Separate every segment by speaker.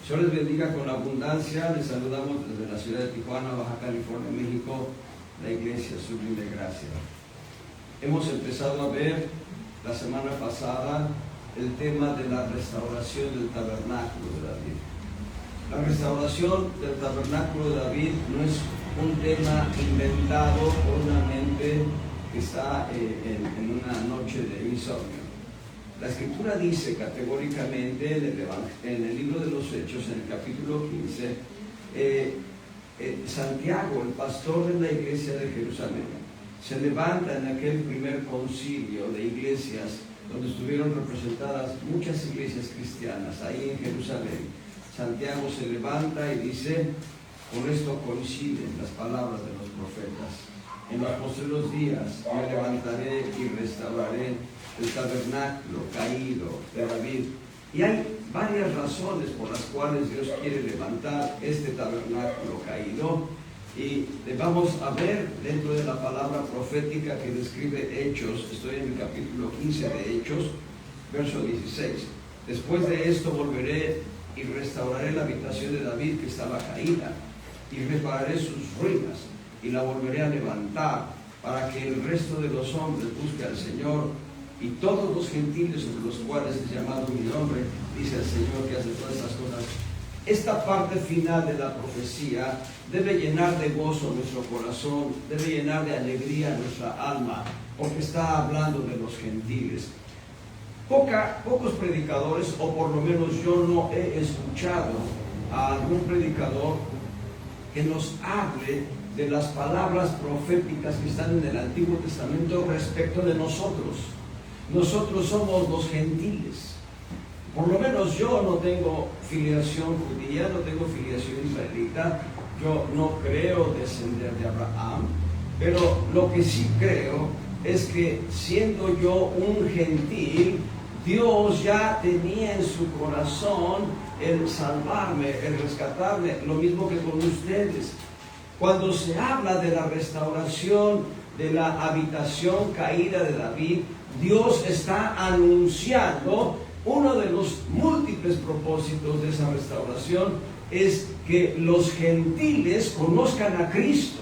Speaker 1: Dios les bendiga con abundancia. Les saludamos desde la ciudad de Tijuana, Baja California, México, la Iglesia Sublime Gracia. Hemos empezado a ver la semana pasada el tema de la restauración del tabernáculo de David. La restauración del tabernáculo de David no es un tema inventado por una mente que está en una noche de insomnio. La Escritura dice categóricamente en el libro de los Hechos, en el capítulo 15, Santiago, el pastor de la iglesia de Jerusalén, se levanta en aquel primer concilio de iglesias donde estuvieron representadas muchas iglesias cristianas, ahí en Jerusalén. Santiago se levanta y dice: con esto coinciden las palabras de los profetas. En los postreros días me levantaré y restauraré el tabernáculo caído de David. Y hay varias razones por las cuales Dios quiere levantar este tabernáculo caído, y vamos a ver dentro de la palabra profética que describe Hechos. Estoy en el capítulo 15 de Hechos, verso 16. Después de esto volveré y restauraré la habitación de David que estaba caída, y repararé sus ruinas, y la volveré a levantar, para que el resto de los hombres busque al Señor, y todos los gentiles sobre los cuales es llamado mi nombre, dice el Señor que hace todas estas cosas. Esta parte final de la profecía debe llenar de gozo nuestro corazón, debe llenar de alegría nuestra alma, porque está hablando de los gentiles. Pocos predicadores, o por lo menos yo no he escuchado a algún predicador que nos hable de las palabras proféticas que están en el Antiguo Testamento respecto de nosotros. Nosotros somos los gentiles. Por lo menos yo no tengo filiación judía, no tengo filiación israelita, yo no creo descender de Abraham, pero lo que sí creo es que siendo yo un gentil, Dios ya tenía en su corazón el salvarme, el rescatarme, lo mismo que con ustedes. Cuando se habla de la restauración de la habitación caída de David, Dios está anunciando uno de los múltiples propósitos de esa restauración, es que los gentiles conozcan a Cristo,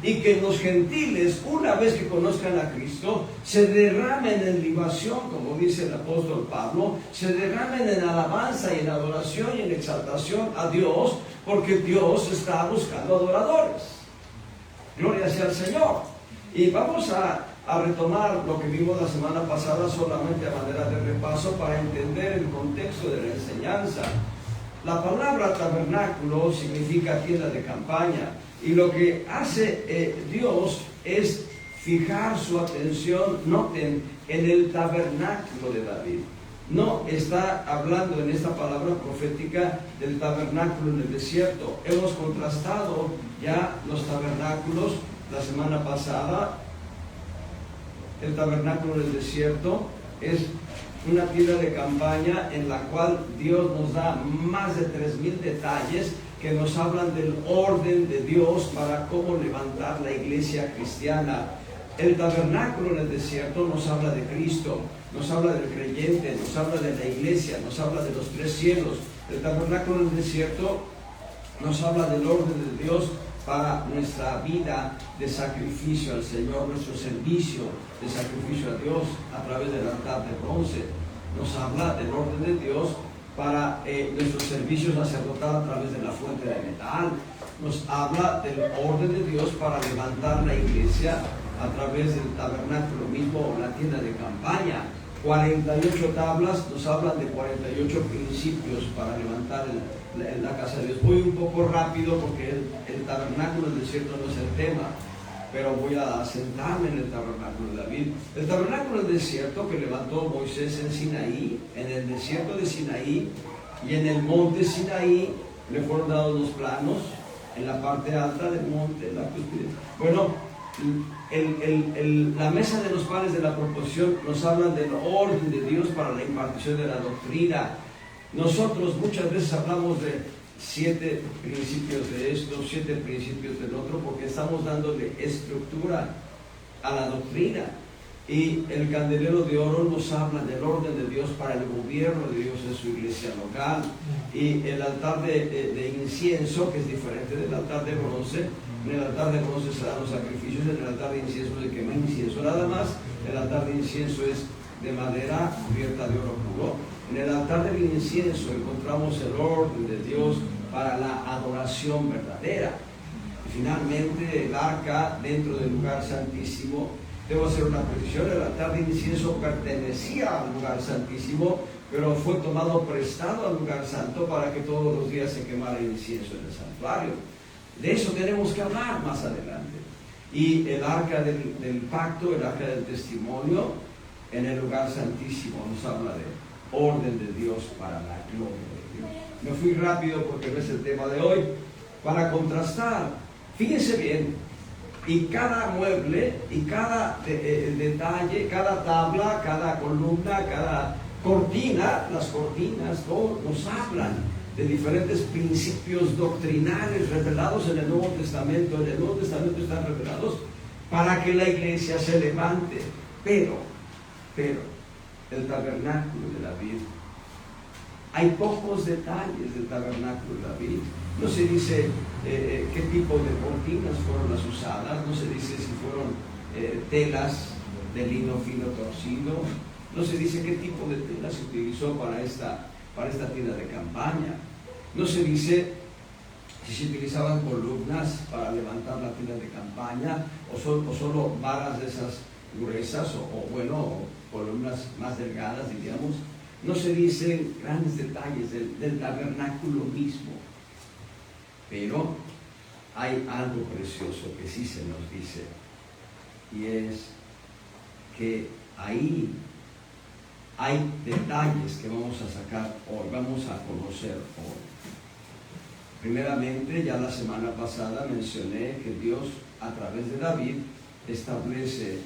Speaker 1: y que los gentiles, una vez que conozcan a Cristo, se derramen en libación, como dice el apóstol Pablo, se derramen en alabanza y en adoración y en exaltación a Dios, porque Dios está buscando adoradores. Gloria sea al Señor. Y vamos a retomar lo que vimos la semana pasada solamente a manera de repaso para entender el contexto de la enseñanza. La palabra tabernáculo significa tienda de campaña, y lo que hace Dios es fijar su atención, noten, en el tabernáculo de David. No está hablando en esta palabra profética del tabernáculo en el desierto. Hemos contrastado ya los tabernáculos la semana pasada. El tabernáculo en el desierto es una tienda de campaña en la cual Dios nos da más de 3,000 detalles que nos hablan del orden de Dios para cómo levantar la iglesia cristiana. El tabernáculo en el desierto nos habla de Cristo, nos habla del creyente, nos habla de la iglesia, nos habla de los 3 cielos. El tabernáculo en el desierto nos habla del orden de Dios para nuestra vida de sacrificio al Señor, nuestro servicio de sacrificio a Dios a través del altar de bronce. Nos habla del orden de Dios para nuestro servicio sacerdotal a través de la fuente de metal. Nos habla del orden de Dios para levantar la iglesia a través del tabernáculo mismo o la tienda de campaña. 48 tablas nos hablan de 48 principios para levantar la casa de Dios. Voy un poco rápido porque el tabernáculo del desierto no es el tema, pero voy a sentarme en el tabernáculo de David. El tabernáculo del desierto que levantó Moisés en Sinaí, en el desierto de Sinaí, y en el monte Sinaí le fueron dados los planos, en la parte alta del monte, la cúspide. Bueno, la mesa de los panes de la proposición nos hablan del orden de Dios para la impartición de la doctrina. Nosotros muchas veces hablamos de 7 principios de esto, 7 principios del otro, porque estamos dándole estructura a la doctrina. Y el candelero de oro nos habla del orden de Dios para el gobierno de Dios en su iglesia local. Y el altar de incienso, que es diferente del altar de bronce. En el altar de bronce se dan los sacrificios, en el altar de incienso se quema incienso nada más. El altar de incienso es de madera cubierta de oro puro. En el altar del incienso encontramos el orden de Dios para la adoración verdadera. Y finalmente el arca dentro del lugar santísimo. Debo hacer una precisión: el altar de incienso pertenecía al lugar santísimo, pero fue tomado prestado al lugar santo para que todos los días se quemara incienso en el santuario. De eso tenemos que hablar más adelante. Y el arca del pacto, el arca del testimonio, en el lugar santísimo nos habla de orden de Dios para la gloria de Dios. Me fui rápido porque no es el tema de hoy. Para contrastar, fíjense bien, y cada mueble, y cada detalle, cada tabla, cada columna, cada cortina, las cortinas, todos nos hablan de diferentes principios doctrinales revelados en el Nuevo Testamento. En el Nuevo Testamento están revelados para que la iglesia se levante. Pero, el tabernáculo de David, hay pocos detalles del tabernáculo de David. No se dice qué tipo de cortinas fueron las usadas, no se dice si fueron telas de lino fino torcido, no se dice qué tipo de tela se utilizó para esta tienda de campaña, no se dice si se utilizaban columnas para levantar la tienda de campaña o solo varas de esas gruesas o columnas más delgadas, diríamos. No se dicen grandes detalles del tabernáculo mismo, pero hay algo precioso que sí se nos dice, y es que ahí hay detalles que vamos a sacar hoy, vamos a conocer hoy. Primeramente, ya la semana pasada mencioné que Dios, a través de David, establece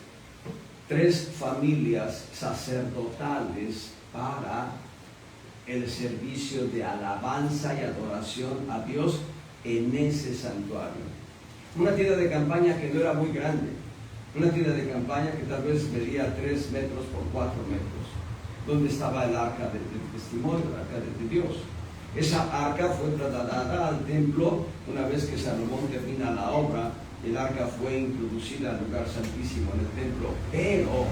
Speaker 1: 3 familias sacerdotales para el servicio de alabanza y adoración a Dios en ese santuario. Una tienda de campaña que no era muy grande, una tienda de campaña que tal vez medía 3 metros por 4 metros, donde estaba el arca del testimonio, el arca de Dios. Esa arca fue trasladada al templo una vez que Salomón termina la obra. El arca fue introducida al lugar santísimo en el templo, pero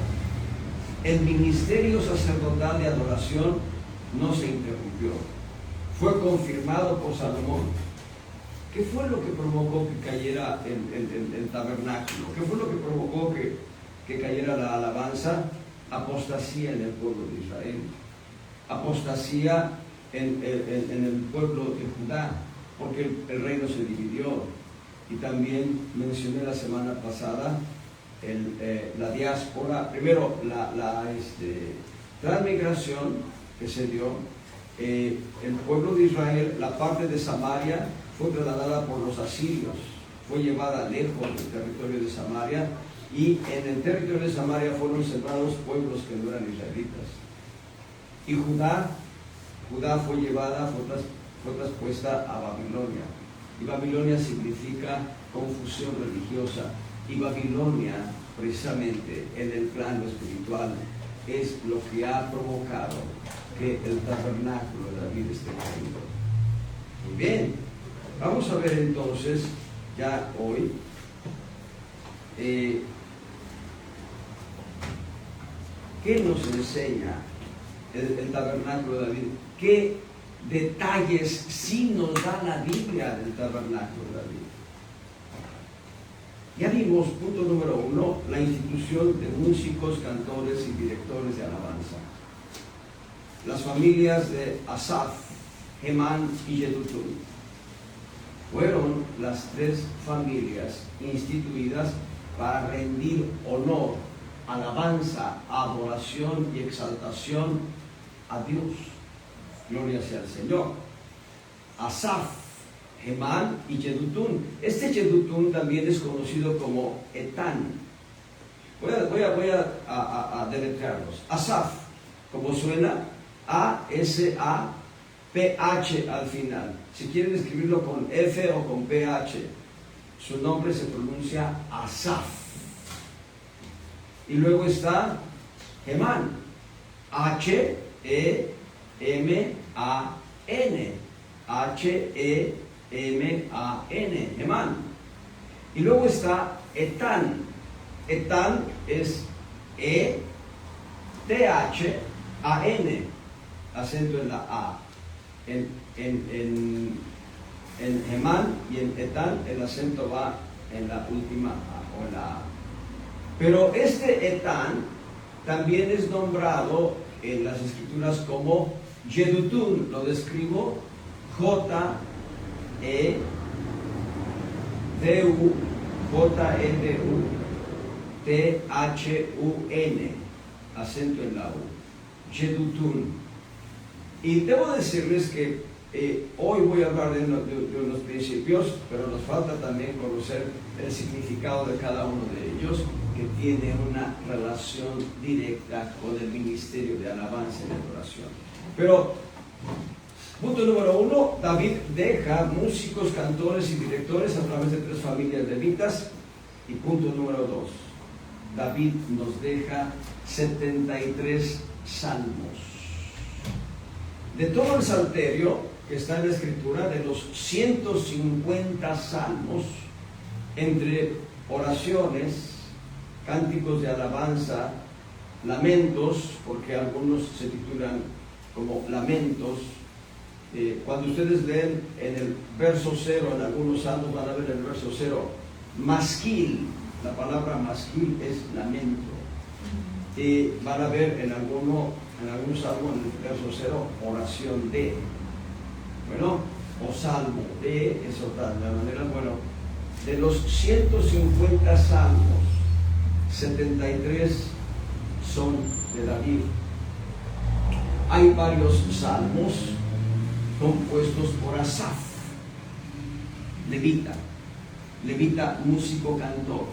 Speaker 1: el ministerio sacerdotal de adoración no se interrumpió. Fue confirmado por Salomón. ¿Qué fue lo que provocó que cayera el tabernáculo? ¿Qué fue lo que provocó que cayera la alabanza? Apostasía en el pueblo de Israel. Apostasía en el pueblo de Judá, porque el reino se dividió. Y también mencioné la semana pasada la diáspora, primero la transmigración que se dio. El pueblo de Israel, la parte de Samaria, fue trasladada por los asirios, fue llevada lejos del territorio de Samaria, y en el territorio de Samaria fueron sembrados pueblos que no eran israelitas. Y Judá fue llevada, fue traspuesta a Babilonia. Y Babilonia significa confusión religiosa. Y Babilonia, precisamente en el plano espiritual, es lo que ha provocado que el tabernáculo de David esté caído. Muy bien, vamos a ver entonces, ya hoy, ¿qué nos enseña el tabernáculo de David? ¿Qué detalles sí nos da la Biblia del tabernáculo de David? Ya vimos, punto número 1, la institución de músicos, cantores y directores de alabanza. Las familias de Asaf, Hemán y Yedutún fueron las 3 familias instituidas para rendir honor, alabanza, adoración y exaltación a Dios. Gloria sea al Señor. Asaf, Hemán y Yedutún. Este Yedutún también es conocido como Etán. Voy a deletrearlos. Asaf, como suena, A-S-A-P-H al final. Si quieren escribirlo con F o con P-H, su nombre se pronuncia Asaf. Y luego está Hemán. H-E-M-A-N. H-E-M-A-N. Hemán. Y luego está Etán. Etán es E-T-H-A-N. Acento en la A. En Hemán y en Etán el acento va en la última A o en la A. Pero este Etán también es nombrado en las escrituras como Yedutun. Lo describo J-E-D-U-J-E-D-U-T-H-U-N. Acento en la U. Yedutun. Y debo decirles que hoy voy a hablar de unos principios, pero nos falta también conocer el significado de cada uno de ellos, que tiene una relación directa con el ministerio de alabanza y de adoración. Pero, punto número 1, David deja músicos, cantores y directores a través de 3 familias levitas. Y punto número 2, David nos deja 73 salmos. De todo el salterio que está en la escritura, de los 150 salmos, entre oraciones, cánticos de alabanza, lamentos, porque algunos se titulan como lamentos. Cuando ustedes leen en el verso 0, en algunos salmos van a ver el verso 0, masquil, la palabra masquil es lamento. Y van a ver en algún salmo, en el verso 0, oración de, bueno, o salmo de, eso tal, de manera, bueno, de los 150 salmos, 73 son de David. Hay varios salmos compuestos por Asaf, levita, músico, cantor.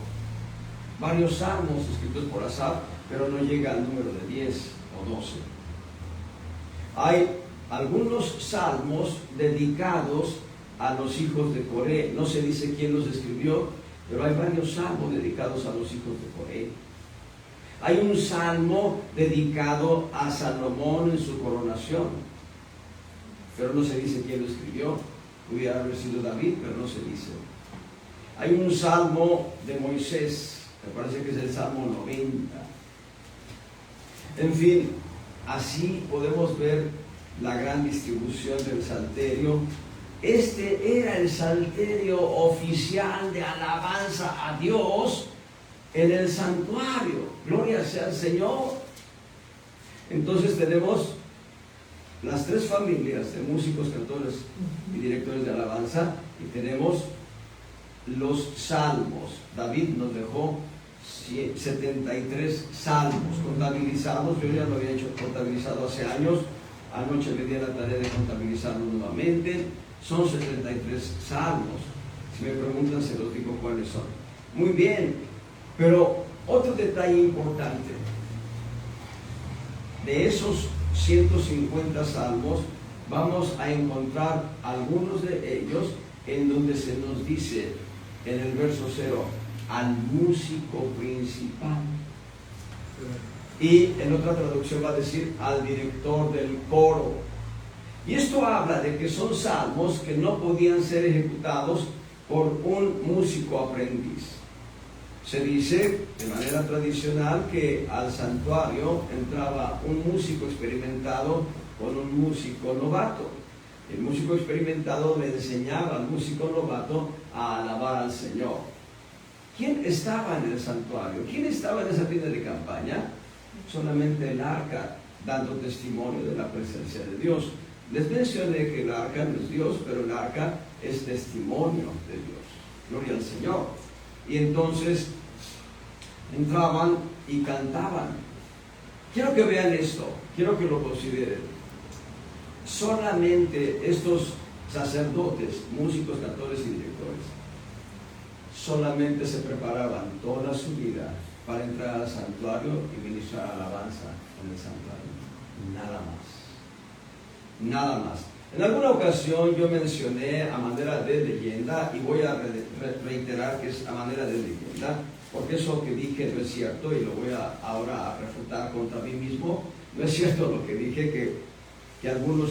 Speaker 1: Varios salmos escritos por Asaf, pero no llega al número de 10 o 12. Hay algunos salmos dedicados a los hijos de Coré. No se dice quién los escribió, pero hay varios salmos dedicados a los hijos de Coré. Hay un salmo dedicado a Salomón en su coronación, pero no se dice quién lo escribió. Pudiera haber sido David, pero no se dice. Hay un salmo de Moisés, me parece que es el Salmo 90. En fin, así podemos ver la gran distribución del salterio. Este era el salterio oficial de alabanza a Dios en el santuario. Gloria sea al Señor. Entonces tenemos las 3 familias de músicos, cantores y directores de alabanza, y tenemos los salmos. David nos dejó 73 salmos contabilizados. Yo ya lo había hecho contabilizado hace años. Anoche me di la tarea de contabilizarlo nuevamente. Son 73 salmos. Si me preguntan, se los digo cuáles son. Muy bien, pero otro detalle importante. De esos 150 salmos, vamos a encontrar algunos de ellos en donde se nos dice en el verso 0, al músico principal. Y en otra traducción va a decir al director del coro. Y esto habla de que son salmos que no podían ser ejecutados por un músico aprendiz. Se dice de manera tradicional que al santuario entraba un músico experimentado con un músico novato. El músico experimentado le enseñaba al músico novato a alabar al Señor. ¿Quién estaba en el santuario? ¿Quién estaba en esa tienda de campaña? Solamente el arca, dando testimonio de la presencia de Dios. Les mencioné que el arca no es Dios, pero el arca es testimonio de Dios. Gloria al Señor. Y entonces entraban y cantaban. Quiero que vean esto, quiero que lo consideren. Solamente estos sacerdotes, músicos, cantores y directores, solamente se preparaban toda su vida para entrar al santuario y ministrar alabanza en el santuario. Nada más. Nada más. En alguna ocasión yo mencioné a manera de leyenda, y voy a reiterar que es a manera de leyenda, porque eso que dije no es cierto, y lo voy ahora a refutar contra mí mismo. No es cierto lo que dije, que algunos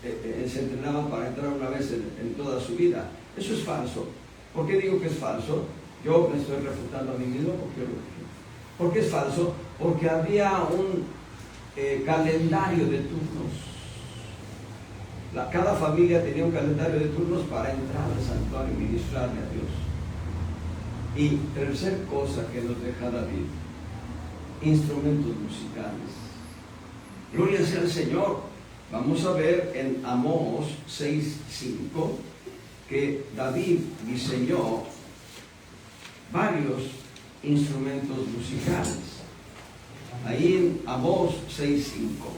Speaker 1: se entrenaban para entrar una vez en toda su vida. Eso es falso. ¿Por qué digo que es falso? Yo me estoy refutando a mí mismo porque lo dije. ¿Por qué es falso? Porque había un calendario de turnos. Cada familia tenía un calendario de turnos para entrar al santuario y ministrarle a Dios. Y tercer cosa que nos deja David: instrumentos musicales. Gloria sea al Señor. Vamos a ver en Amós 6:5 que David diseñó varios instrumentos musicales. Ahí en Amós 6:5.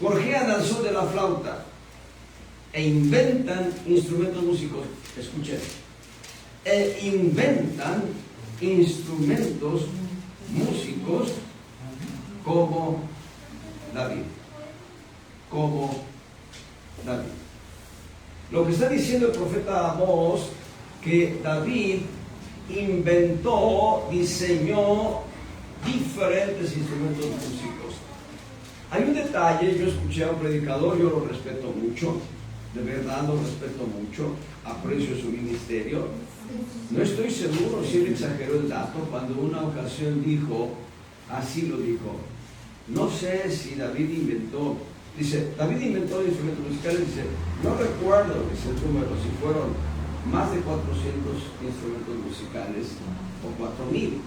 Speaker 1: Gorjean al son de la flauta e inventan instrumentos músicos. Escuchen. E inventan instrumentos músicos como David. Como David. Lo que está diciendo el profeta Amós, que David inventó, diseñó diferentes instrumentos músicos. Hay un detalle, yo escuché a un predicador, yo lo respeto mucho, de verdad lo respeto mucho, aprecio su ministerio. No estoy seguro si él exageró el dato cuando una ocasión dijo, así lo dijo, no sé si David inventó, dice, David inventó instrumentos musicales, dice, no recuerdo, dice el número, si fueron más de 400 instrumentos musicales o 4000.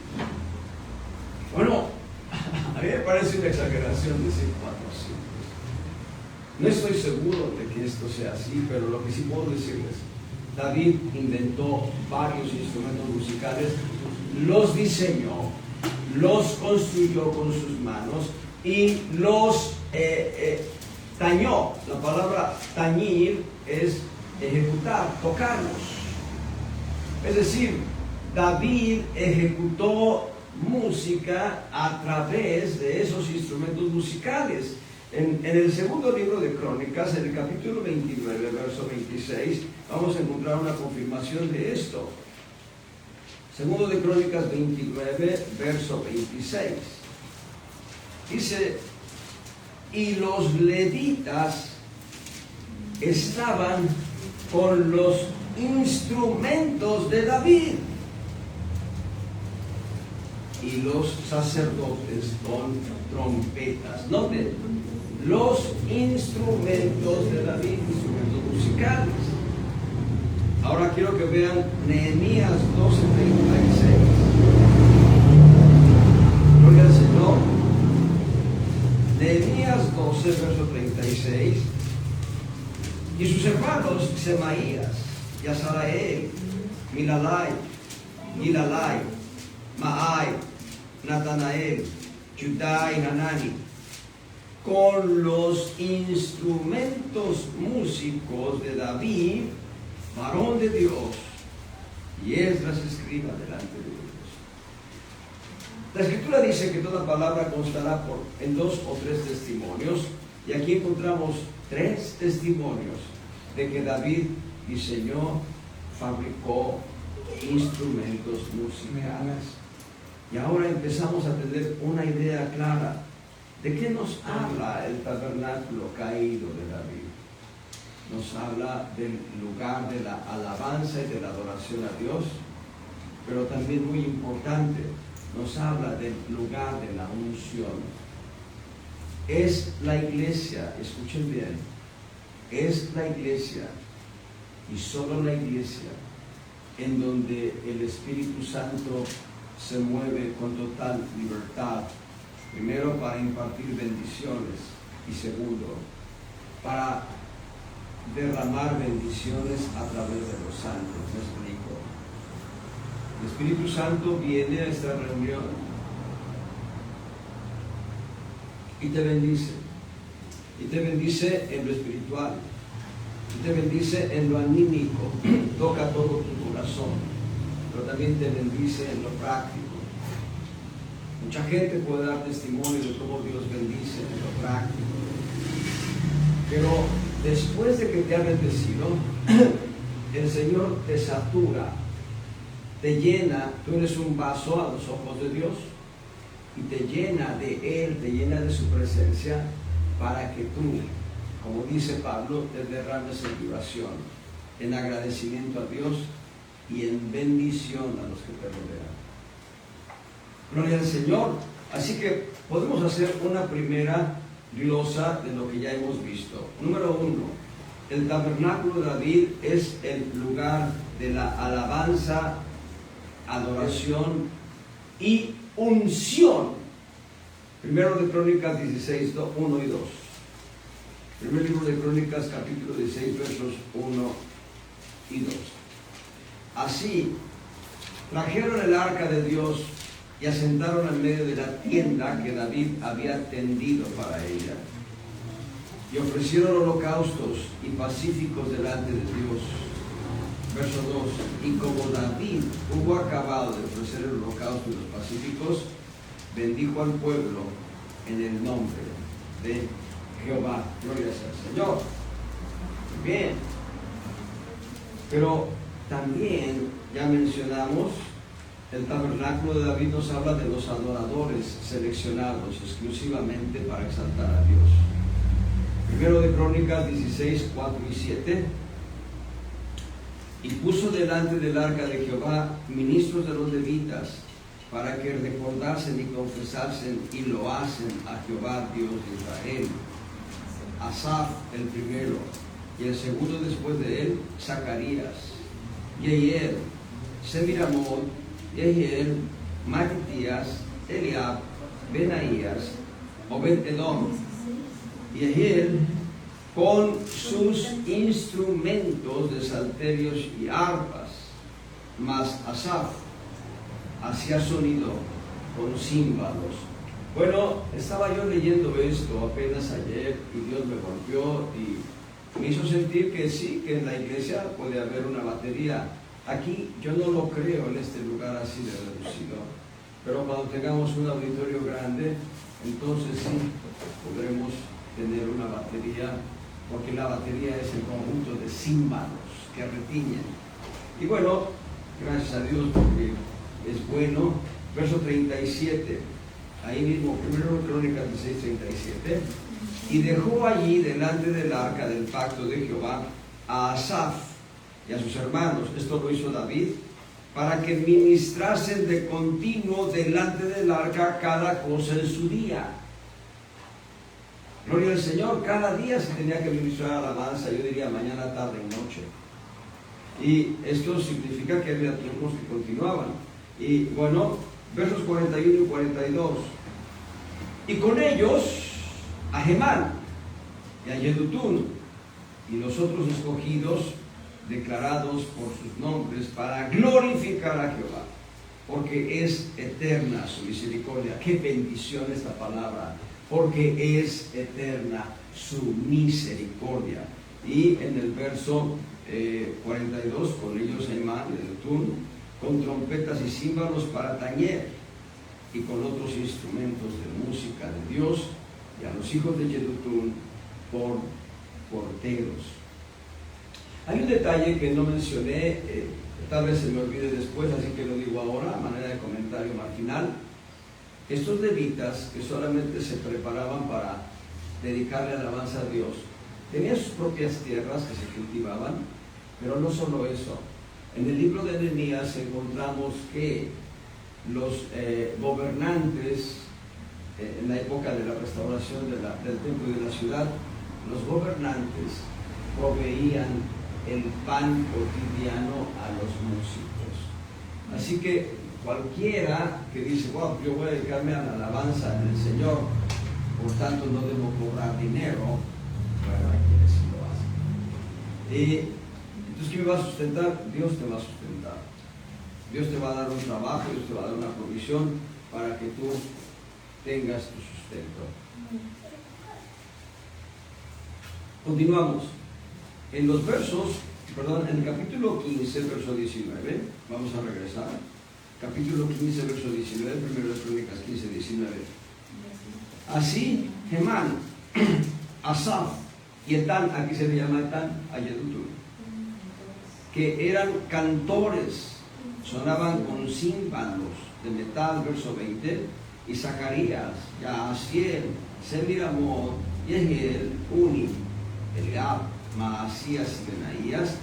Speaker 1: Bueno, a mí me parece una exageración decir 400. No estoy seguro de que esto sea así, pero lo que sí puedo decirles, David inventó varios instrumentos musicales, los diseñó, los construyó con sus manos y los tañó. La palabra tañir es ejecutar, tocarlos. Es decir, David ejecutó música a través de esos instrumentos musicales. En el segundo libro de Crónicas, en el capítulo 29, verso 26, vamos a encontrar una confirmación de esto. Segundo de Crónicas 29, verso 26. Dice, y los levitas estaban con los instrumentos de David, y los sacerdotes con trompetas. Noten, los instrumentos de David, instrumentos musicales. Ahora quiero que vean Nehemías 12:36. Gloria al Señor. Nehemías 12, verso 36. Y sus hermanos Semaías, y Azarael, Milalai, Gilalai, Maai, Natanael, Judá y Hanani, con los instrumentos músicos de David, varón de Dios, y Esdras escriba delante de Dios. La Escritura dice que toda palabra constará en 2 o 3 testimonios, y aquí encontramos 3 testimonios de que David diseñó, fabricó instrumentos musicales. Y ahora empezamos a tener una idea clara de qué nos habla el tabernáculo caído de David. Nos habla del lugar de la alabanza y de la adoración a Dios, pero también muy importante, nos habla del lugar de la unción. Es la iglesia, escuchen bien, es la iglesia y solo la iglesia en donde el Espíritu Santo se mueve con total libertad, primero para impartir bendiciones y segundo para derramar bendiciones a través de los santos. ¿Me explico? El Espíritu Santo viene a esta reunión y te bendice en lo espiritual, y te bendice en lo anímico, toca todo tu corazón, pero también te bendice en lo práctico. Mucha gente puede dar testimonio de cómo Dios bendice en lo práctico, pero después de que te ha bendecido, el Señor te satura, te llena, tú eres un vaso a los ojos de Dios, y te llena de Él, te llena de su presencia, para que tú, como dice Pablo, te derrames en oración, en agradecimiento a Dios y en bendición a los que te rodean. Gloria al Señor. Así que podemos hacer una primera glosa de lo que ya hemos visto. Número 1, el tabernáculo de David es el lugar de la alabanza, adoración y unción. Primero de Crónicas 16, 1 y 2. Primer libro de Crónicas, capítulo 16, versos 1 y 2. Así, trajeron el arca de Dios y asentaron en medio de la tienda que David había tendido para ella. Y ofrecieron holocaustos y pacíficos delante de Dios. Verso 2. Y como David hubo acabado de ofrecer el holocausto y los pacíficos, bendijo al pueblo en el nombre de Jehová. Gloria sea al Señor. Bien. Pero también ya mencionamos, el tabernáculo de David nos habla de los adoradores seleccionados exclusivamente para exaltar a Dios. Primero de Crónicas 16, 4 y 7. Y puso delante del arca de Jehová ministros de los levitas, para que recordasen y confesasen y loasen a Jehová Dios de Israel. Asaf el primero, y el segundo después de él, Zacarías, Yehiel, Semiramot, Yehiel, Mattías, Eliab, Benaías, Obed-Edom, Yehiel, con sus instrumentos de salterios y arpas, mas Asaf hacía sonido con címbalos. Bueno, estaba yo leyendo esto apenas ayer y Dios me golpeó y me hizo sentir que sí, que en la iglesia puede haber una batería. Aquí yo no lo creo en este lugar así de reducido, pero cuando tengamos un auditorio grande, entonces sí podremos tener una batería, porque la batería es el conjunto de címbalos que retiñen. Y bueno, gracias a Dios porque es bueno. Verso 37, ahí mismo, primero Crónicas 16, 37. Y dejó allí delante del arca del pacto de Jehová a Asaf y a sus hermanos. Esto lo hizo David para que ministrasen de continuo delante del arca cada cosa en su día. Gloria al Señor. Cada día se tenía que ministrar alabanza, yo diría mañana, tarde y noche. Y esto significa que había turnos que continuaban. Y bueno, versos 41 y 42. Y con ellos a Gemán y a Yedutún y los otros escogidos, declarados por sus nombres, para glorificar a Jehová, porque es eterna su misericordia. Qué bendición esta palabra, porque es eterna su misericordia. Y en el verso 42, con ellos Gemán y Yedutún, con trompetas y címbalos para tañer, y con otros instrumentos de música de Dios, y a los hijos de Yedutún por porteros. Hay un detalle que no mencioné, tal vez se me olvide después, así que lo digo ahora, a manera de comentario marginal. Estos levitas, que solamente se preparaban para dedicarle alabanza a Dios, tenían sus propias tierras que se cultivaban, pero no solo eso. En el libro de Nehemías encontramos que los gobernantes, en la época de la restauración del templo y de la ciudad, los gobernantes proveían el pan cotidiano a los músicos. Así que cualquiera que dice, wow, yo voy a dedicarme a la alabanza del Señor, por tanto no debo cobrar dinero, bueno, hay quienes sí lo hacen. Entonces, ¿quién me va a sustentar? Dios te va a sustentar. Dios te va a dar un trabajo, Dios te va a dar una provisión para que tú tengas tu sustento. Continuamos. En los versos, en el capítulo 15, verso 19, vamos a regresar. Capítulo 15, verso 19, primero de Crónicas 15, 19. Así, Gemán, Asaf Y Etán, aquí se le llama Etán a Yedutun, que eran cantores, sonaban con címbalos de metal, verso 20, y Zacarías, Yaasiel, Semiramot, Yehiel, Uni, Eliab, Maasías y Benaías,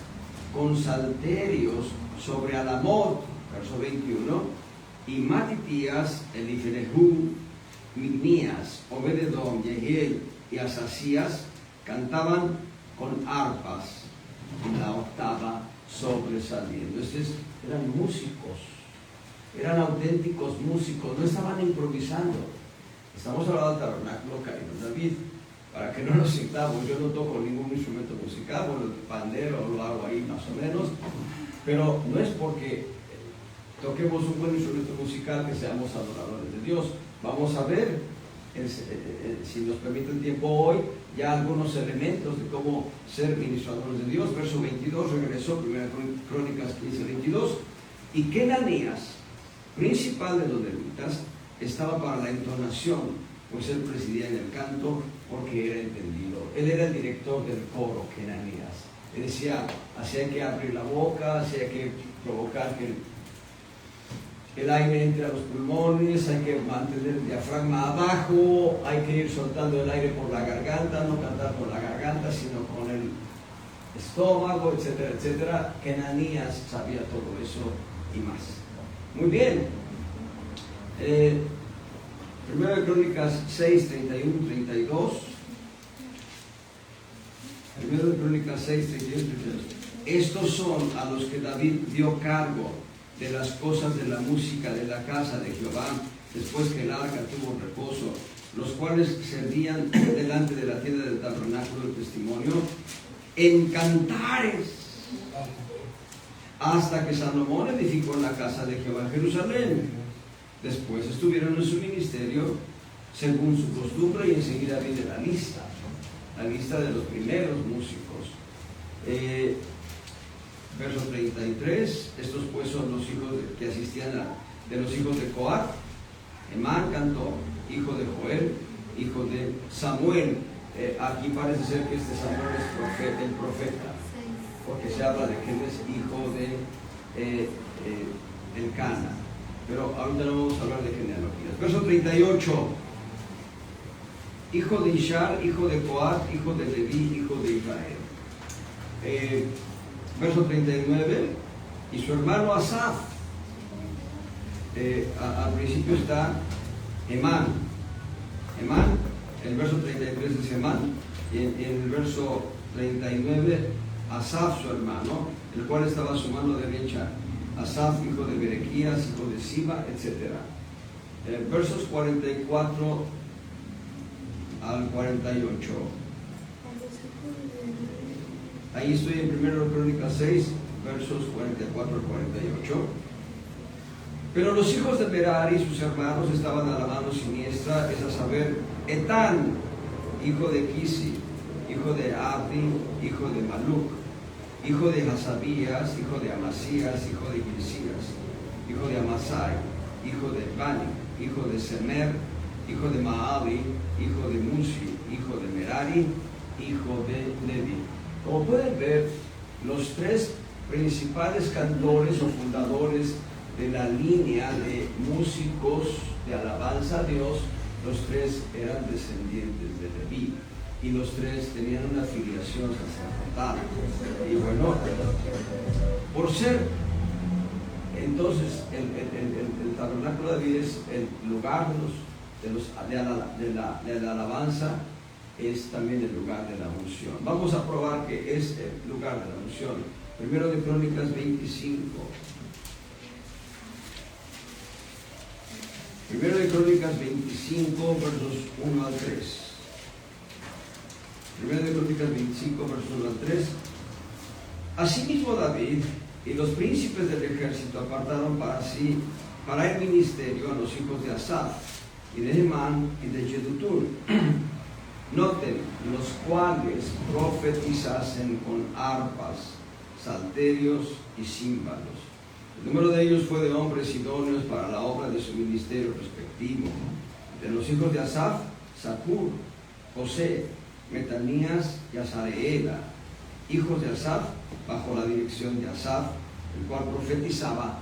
Speaker 1: con salterios sobre Alamot, verso 21, y Matitías, Elifelehú, Mignías, Obededom, Yehiel y Asasías cantaban con arpas en la octava sobresaliendo. Eran músicos, eran auténticos músicos, no estaban improvisando. Estamos hablando del tabernáculo caído en David, para que no nos sintamos. Yo no toco ningún instrumento musical, bueno, el pandero lo hago ahí más o menos, pero no es porque toquemos un buen instrumento musical que seamos adoradores de Dios. Vamos a ver, si nos permite el tiempo hoy, ya algunos elementos de cómo ser ministradores de Dios. Verso 22, regresó, 1 Crónicas 15:22, y Kenanías, principal de los levitas, estaba para la entonación, pues él presidía en el canto porque era entendido. Él era el director del coro, Kenanías. Él decía, así hay que abrir la boca, así hay que provocar que el aire entre a los pulmones, hay que mantener el diafragma abajo, hay que ir soltando el aire por la garganta, no cantar por la garganta, sino con el estómago, etcétera, etcétera. Kenanías sabía todo eso y más. Muy bien. Primero de Crónicas 6, 31, 32. Primero de Crónicas 6, 31, 32. Estos son a los que David dio cargo de las cosas de la música de la casa de Jehová, después que el arca tuvo reposo, los cuales servían delante de la tienda del tabernáculo del testimonio, en cantares, hasta que Salomón edificó la casa de Jehová en Jerusalén. Después estuvieron en su ministerio según su costumbre, y enseguida viene la lista de los primeros músicos. Verso 33, estos pues son los hijos que asistían de los hijos de Coat. Emán cantó, hijo de Joel, hijo de Samuel. Aquí parece ser que este Samuel es el profeta, porque se habla de que él es hijo de Elcana. Pero ahorita no vamos a hablar de genealogías. Verso 38, hijo de Ishar, hijo de Coat, hijo de Leví, hijo de Israel. Verso 39, y su hermano Asaf. Al principio está Emán, el verso 33 es Emán, y en el verso 39, Asaf, su hermano, el cual estaba a su mano derecha. Asaf, hijo de Berequías, hijo de Siba, etc. Versos 44 al 48. Ahí estoy en 1 Crónicas 6, versos 44 al 48. Pero los hijos de Merari y sus hermanos estaban a la mano siniestra, es a saber, Etán, hijo de Kisi, hijo de Abdi, hijo de Maluc, hijo de Hasabías, hijo de Amasías, hijo de Gilcías, hijo de Amasai, hijo de Bani, hijo de Semer, hijo de Maabi, hijo de Musi, hijo de Merari, hijo de Levi. Como pueden ver, los tres principales cantores o fundadores de la línea de músicos de alabanza a Dios, los tres eran descendientes de Leví, y los tres tenían una filiación sacerdotal. Y bueno, por ser entonces el tabernáculo de David es el lugar de la alabanza, es también el lugar de la unción. Vamos a probar que es el lugar de la unción. Primero de Crónicas 25. Primero de Crónicas 25, versos 1 al 3. Primero de Crónicas 25, versos 1 al 3. Asimismo David y los príncipes del ejército apartaron para el ministerio a los hijos de Asaf, y de Emán, y de Yedutun. Noten, los cuales profetizasen con arpas, salterios y címbalos. El número de ellos fue de hombres idóneos para la obra de su ministerio respectivo. De los hijos de Asaf, Zacur, José, Metanías y Asareela, hijos de Asaf, bajo la dirección de Asaf, el cual profetizaba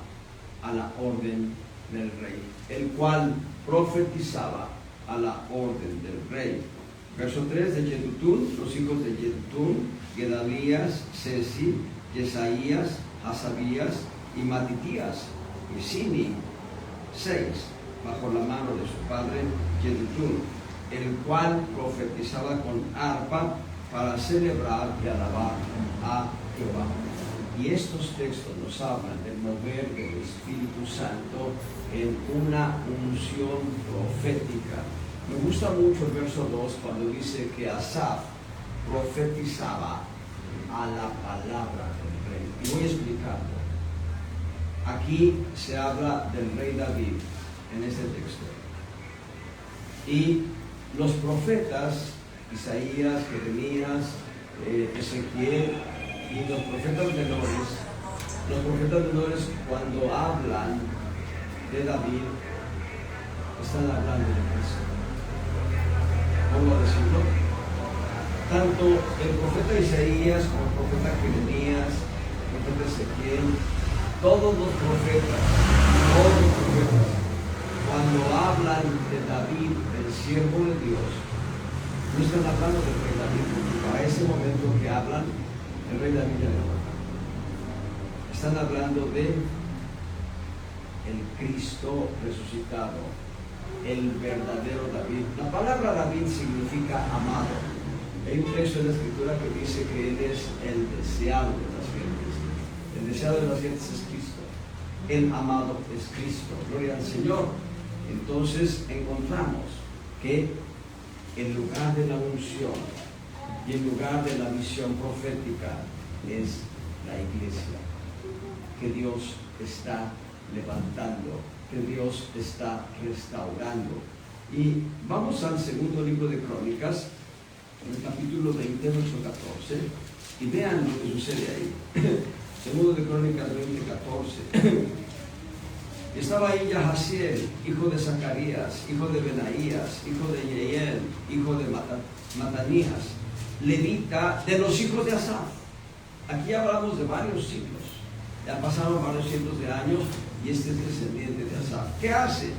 Speaker 1: a la orden del rey. El cual profetizaba a la orden del rey. Verso 3 de Yedutún, los hijos de Yedutún, Gedalías, Sesi, Yesaías, Hasabías y Matitías, y Sini, 6, bajo la mano de su padre Yedutún, el cual profetizaba con arpa para celebrar y alabar a Jehová. Y estos textos nos hablan del mover del Espíritu Santo en una unción profética. Me gusta mucho el verso 2 cuando dice que Asaf profetizaba a la palabra del rey. Y voy a explicarlo. Aquí se habla del rey David en este texto. Y los profetas, Isaías, Jeremías, Ezequiel y los profetas menores cuando hablan de David, están hablando de Cristo. ¿Cómo decirlo? Tanto el profeta Isaías como el profeta Jeremías, el profeta Ezequiel, todos los profetas, cuando hablan de David, del siervo de Dios, no están hablando del rey David, porque para ese momento que hablan, el rey David ya no. Están hablando de el Cristo resucitado, el verdadero David. La palabra David significa amado. Hay un texto en la Escritura que dice que Él es el deseado de las gentes. El deseado de las gentes es Cristo. El amado es Cristo. Gloria al Señor. Entonces encontramos que en lugar de la unción y en lugar de la visión profética es la iglesia que Dios está levantando, que Dios está restaurando. Y vamos al segundo libro de Crónicas, en el capítulo 20, verso 14, y vean lo que sucede ahí. Segundo de Crónicas 20, 14. Estaba ahí Yahaziel, hijo de Zacarías, hijo de Benaías, hijo de Yeiel, hijo de Matanías, levita de los hijos de Asaf. Aquí hablamos de varios siglos. Ya pasaron varios cientos de años y este es descendiente de Asaf. ¿Qué hace?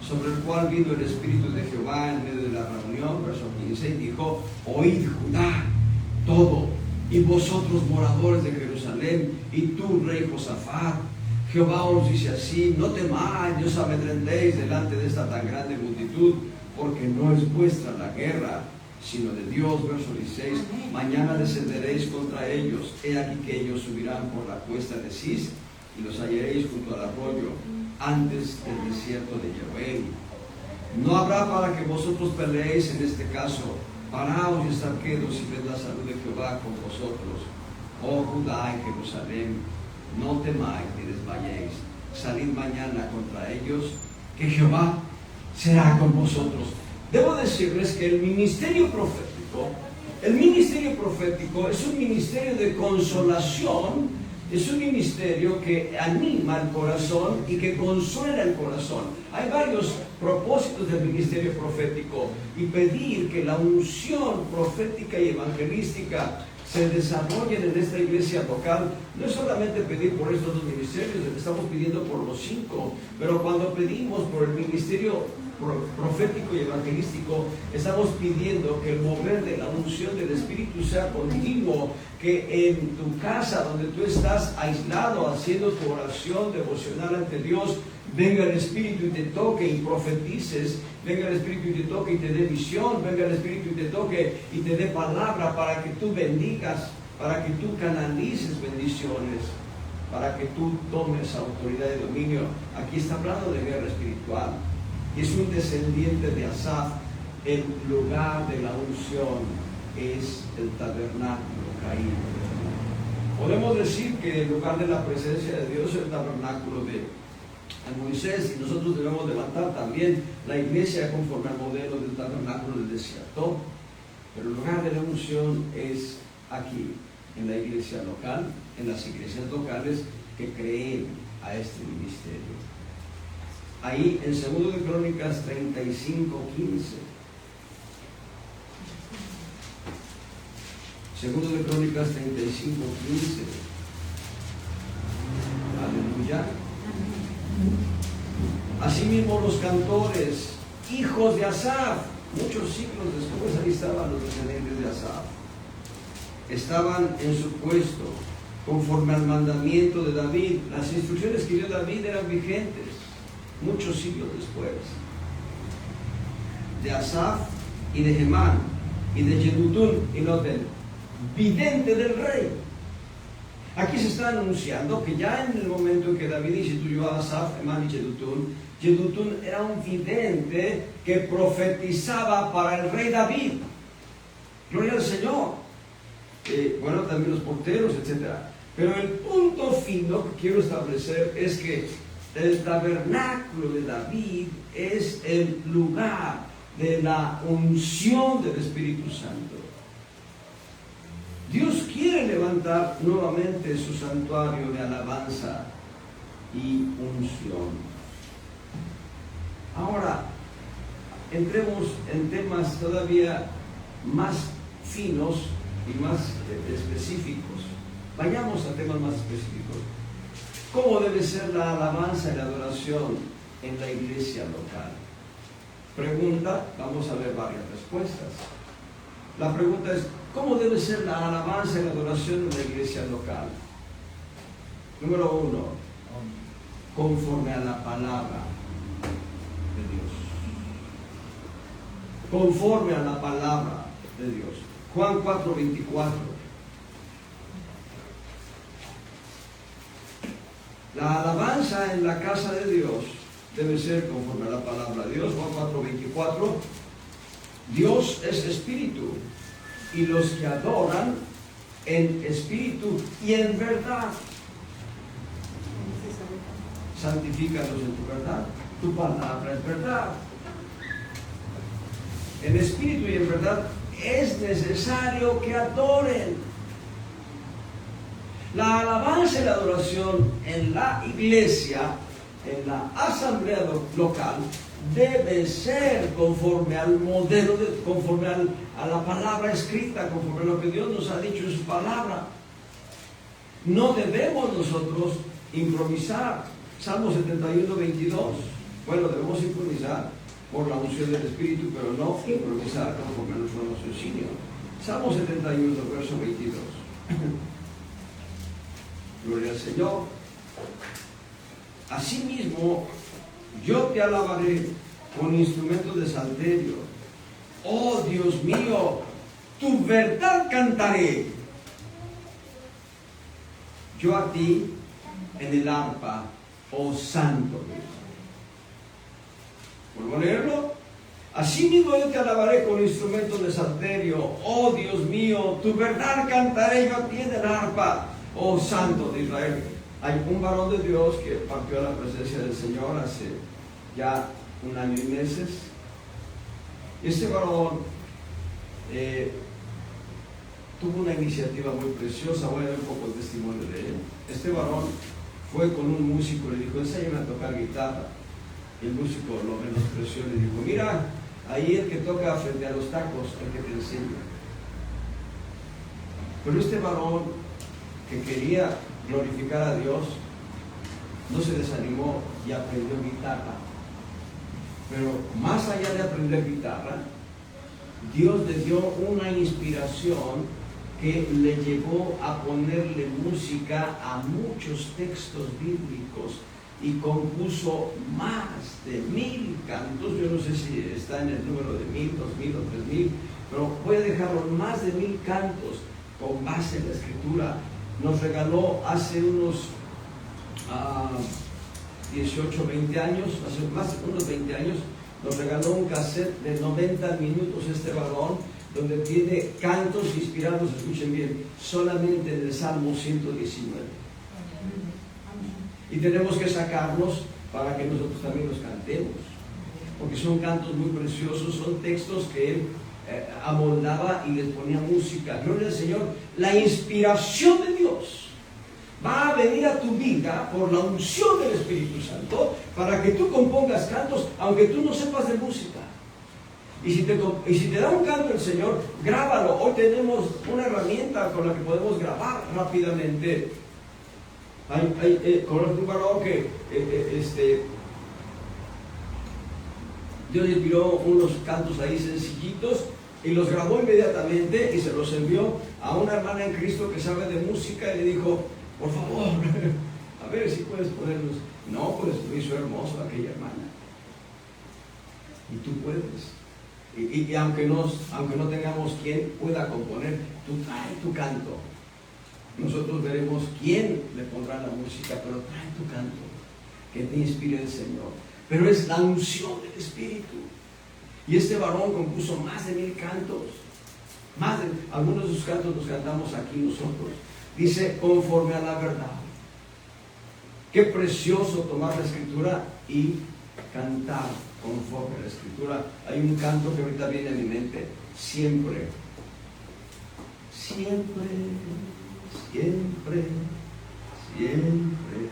Speaker 1: Sobre el cual vino el Espíritu de Jehová en medio de la reunión, verso 15, y dijo: oíd Judá, todo, y vosotros moradores de Jerusalén, y tú, rey Josafat, Jehová os dice así: no temáis, ni os amedrentéis delante de esta tan grande multitud, porque no es vuestra la guerra, sino de Dios. Verso 16: mañana descenderéis contra ellos, he aquí que ellos subirán por la cuesta de Cis, y los hallaréis junto al arroyo, antes del desierto de Jeruel. No habrá para que vosotros peleéis en este caso. Paraos y estad quietos y ved la salud de Jehová con vosotros. Oh Judá y Jerusalén, no temáis ni desmayéis. Salid mañana contra ellos, que Jehová será con vosotros. Debo decirles que el ministerio profético es un ministerio de consolación. Es un ministerio que anima el corazón y que consuela el corazón. Hay varios propósitos del ministerio profético, y pedir que la unción profética y evangelística se desarrollen en esta iglesia local no es solamente pedir por estos dos ministerios, estamos pidiendo por los 5, pero cuando pedimos por el ministerio profético y evangelístico, estamos pidiendo que el mover de la unción del Espíritu sea continuo, que en tu casa donde tú estás aislado haciendo tu oración devocional ante Dios, venga el Espíritu y te toque y profetices, venga el Espíritu y te toque y te dé visión, venga el Espíritu y te toque y te dé palabra para que tú bendigas, para que tú canalices bendiciones, para que tú tomes autoridad y dominio. Aquí está hablando de guerra espiritual. Y es un descendiente de Asaf. El lugar de la unción es el tabernáculo caído. Podemos decir que el lugar de la presencia de Dios es el tabernáculo de Moisés, y nosotros debemos levantar también la iglesia conforme al modelo del tabernáculo del desierto. Pero el lugar de la unción es aquí, en la iglesia local, en las iglesias locales que creen a este ministerio. Ahí en 2 de Crónicas 35:15. Segundo de Crónicas 35:15. Aleluya. Asimismo los cantores, hijos de Asaf, muchos siglos después, ahí estaban los descendientes de Asaf, estaban en su puesto, conforme al mandamiento de David. Las instrucciones que dio David eran vigentes, muchos siglos después. De Asaf y de Hemán y de Yedutún, y noten, vidente del rey. Aquí se está anunciando que ya en el momento en que David instituyó a Asaf, Hemán y Yedutún, Yedutún era un vidente que profetizaba para el rey David. Gloria al Señor. Bueno, también los porteros, etc. Pero el punto fino que quiero establecer es que el tabernáculo de David es el lugar de la unción del Espíritu Santo. Dios quiere levantar nuevamente su santuario de alabanza y unción. Ahora, entremos en temas todavía más finos y más específicos. Vayamos a temas más específicos. ¿Cómo debe ser la alabanza y la adoración en la iglesia local? Pregunta, vamos a ver varias respuestas. La pregunta es, ¿cómo debe ser la alabanza y la adoración en la iglesia local? Número 1, conforme a la palabra de Dios. Conforme a la palabra de Dios. Juan 4:24. La alabanza en la casa de Dios debe ser conforme a la palabra de Dios. Juan 4:24. Dios es espíritu, y los que adoran en espíritu y en verdad. Santifícalos en tu verdad. Tu palabra es verdad. En espíritu y en verdad es necesario que adoren. La alabanza y la adoración en la iglesia, en la asamblea local, debe ser conforme al modelo, conforme a la palabra escrita, conforme a lo que Dios nos ha dicho en su palabra. No debemos nosotros improvisar. Salmo 71:22. Bueno, debemos improvisar por la unción del Espíritu, pero no improvisar conforme a nuestro raciocinio. Salmo 71, verso 22. Gloria al Señor. Asimismo, yo te alabaré con instrumentos de salterio. Oh Dios mío, tu verdad cantaré. Yo a ti en el arpa, oh Santo Dios. ¿Vuelvo a leerlo? Asimismo yo te alabaré con instrumentos de salterio. Oh Dios mío, tu verdad cantaré yo a ti en el arpa, oh Santo de Israel. Hay un varón de Dios que partió a la presencia del Señor hace ya 1 año y meses. Este varón tuvo una iniciativa muy preciosa. Voy a dar un poco de testimonio de él. Este varón fue con un músico y le dijo, enséñame a tocar guitarra. El músico lo menospreció y le dijo, mira, ahí el que toca frente a los tacos, el que te enseña. Pero este varón que quería glorificar a Dios no se desanimó y aprendió guitarra. Pero más allá de aprender guitarra, Dios le dio una inspiración que le llevó a ponerle música a muchos textos bíblicos y compuso más de 1000 cantos. Yo no sé si está en el número de 1000, 2000 o 3000, pero voy a dejarlo más de 1000 cantos con base en la Escritura. Nos regaló hace unos 18, 20 años, hace más de unos 20 años, nos regaló un cassette de 90 minutos este varón, donde tiene cantos inspirados, escuchen bien, solamente en el Salmo 119. Y tenemos que sacarlos para que nosotros también los cantemos, porque son cantos muy preciosos, son textos que él amoldaba y les ponía música. Gloria al Señor. La inspiración de Dios va a venir a tu vida por la unción del Espíritu Santo para que tú compongas cantos aunque tú no sepas de música. Y si te da un canto el Señor, grábalo. Hoy tenemos una herramienta con la que podemos grabar rápidamente. Conozco un varón que Dios le tiró unos cantos ahí sencillitos y los grabó inmediatamente y se los envió a una hermana en Cristo que sabe de música y le dijo, por favor, a ver si puedes ponerlos. No, pues lo hizo hermoso aquella hermana. Y tú puedes. Y aunque no tengamos quien pueda componer, tú trae tu canto. Nosotros veremos quién le pondrá la música, pero trae tu canto, que te inspire el Señor. Pero es la unción del Espíritu. Y este varón compuso más de 1000 cantos. Algunos de sus cantos los cantamos aquí nosotros. Dice, conforme a la verdad. Qué precioso tomar la Escritura y cantar conforme a la Escritura. Hay un canto que ahorita viene a mi mente. Siempre, siempre, siempre, siempre,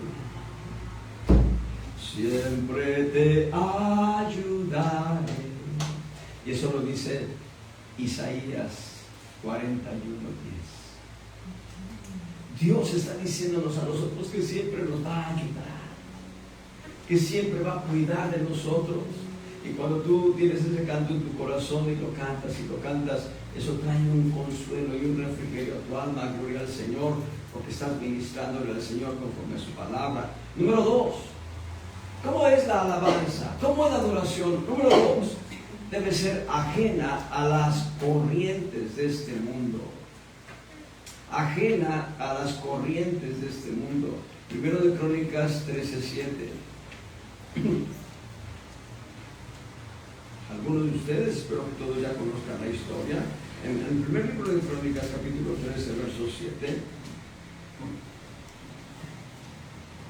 Speaker 1: siempre te ayudaré. Y eso lo dice Isaías 41:10. Dios está diciéndonos a nosotros que siempre nos va a ayudar, que siempre va a cuidar de nosotros. Y cuando tú tienes ese canto en tu corazón y lo cantas, eso trae un consuelo y un refrigerio a tu alma. Gloria al Señor, porque estás ministrándole al Señor conforme a su palabra. Número 2, ¿cómo es la alabanza? ¿Cómo es la adoración? Número 2, debe ser ajena a las corrientes de este mundo. Ajena a las corrientes de este mundo. Primero de Crónicas 13:7. Algunos de ustedes, espero que todos ya conozcan la historia. En el primer libro de Crónicas, capítulo 13, verso 7.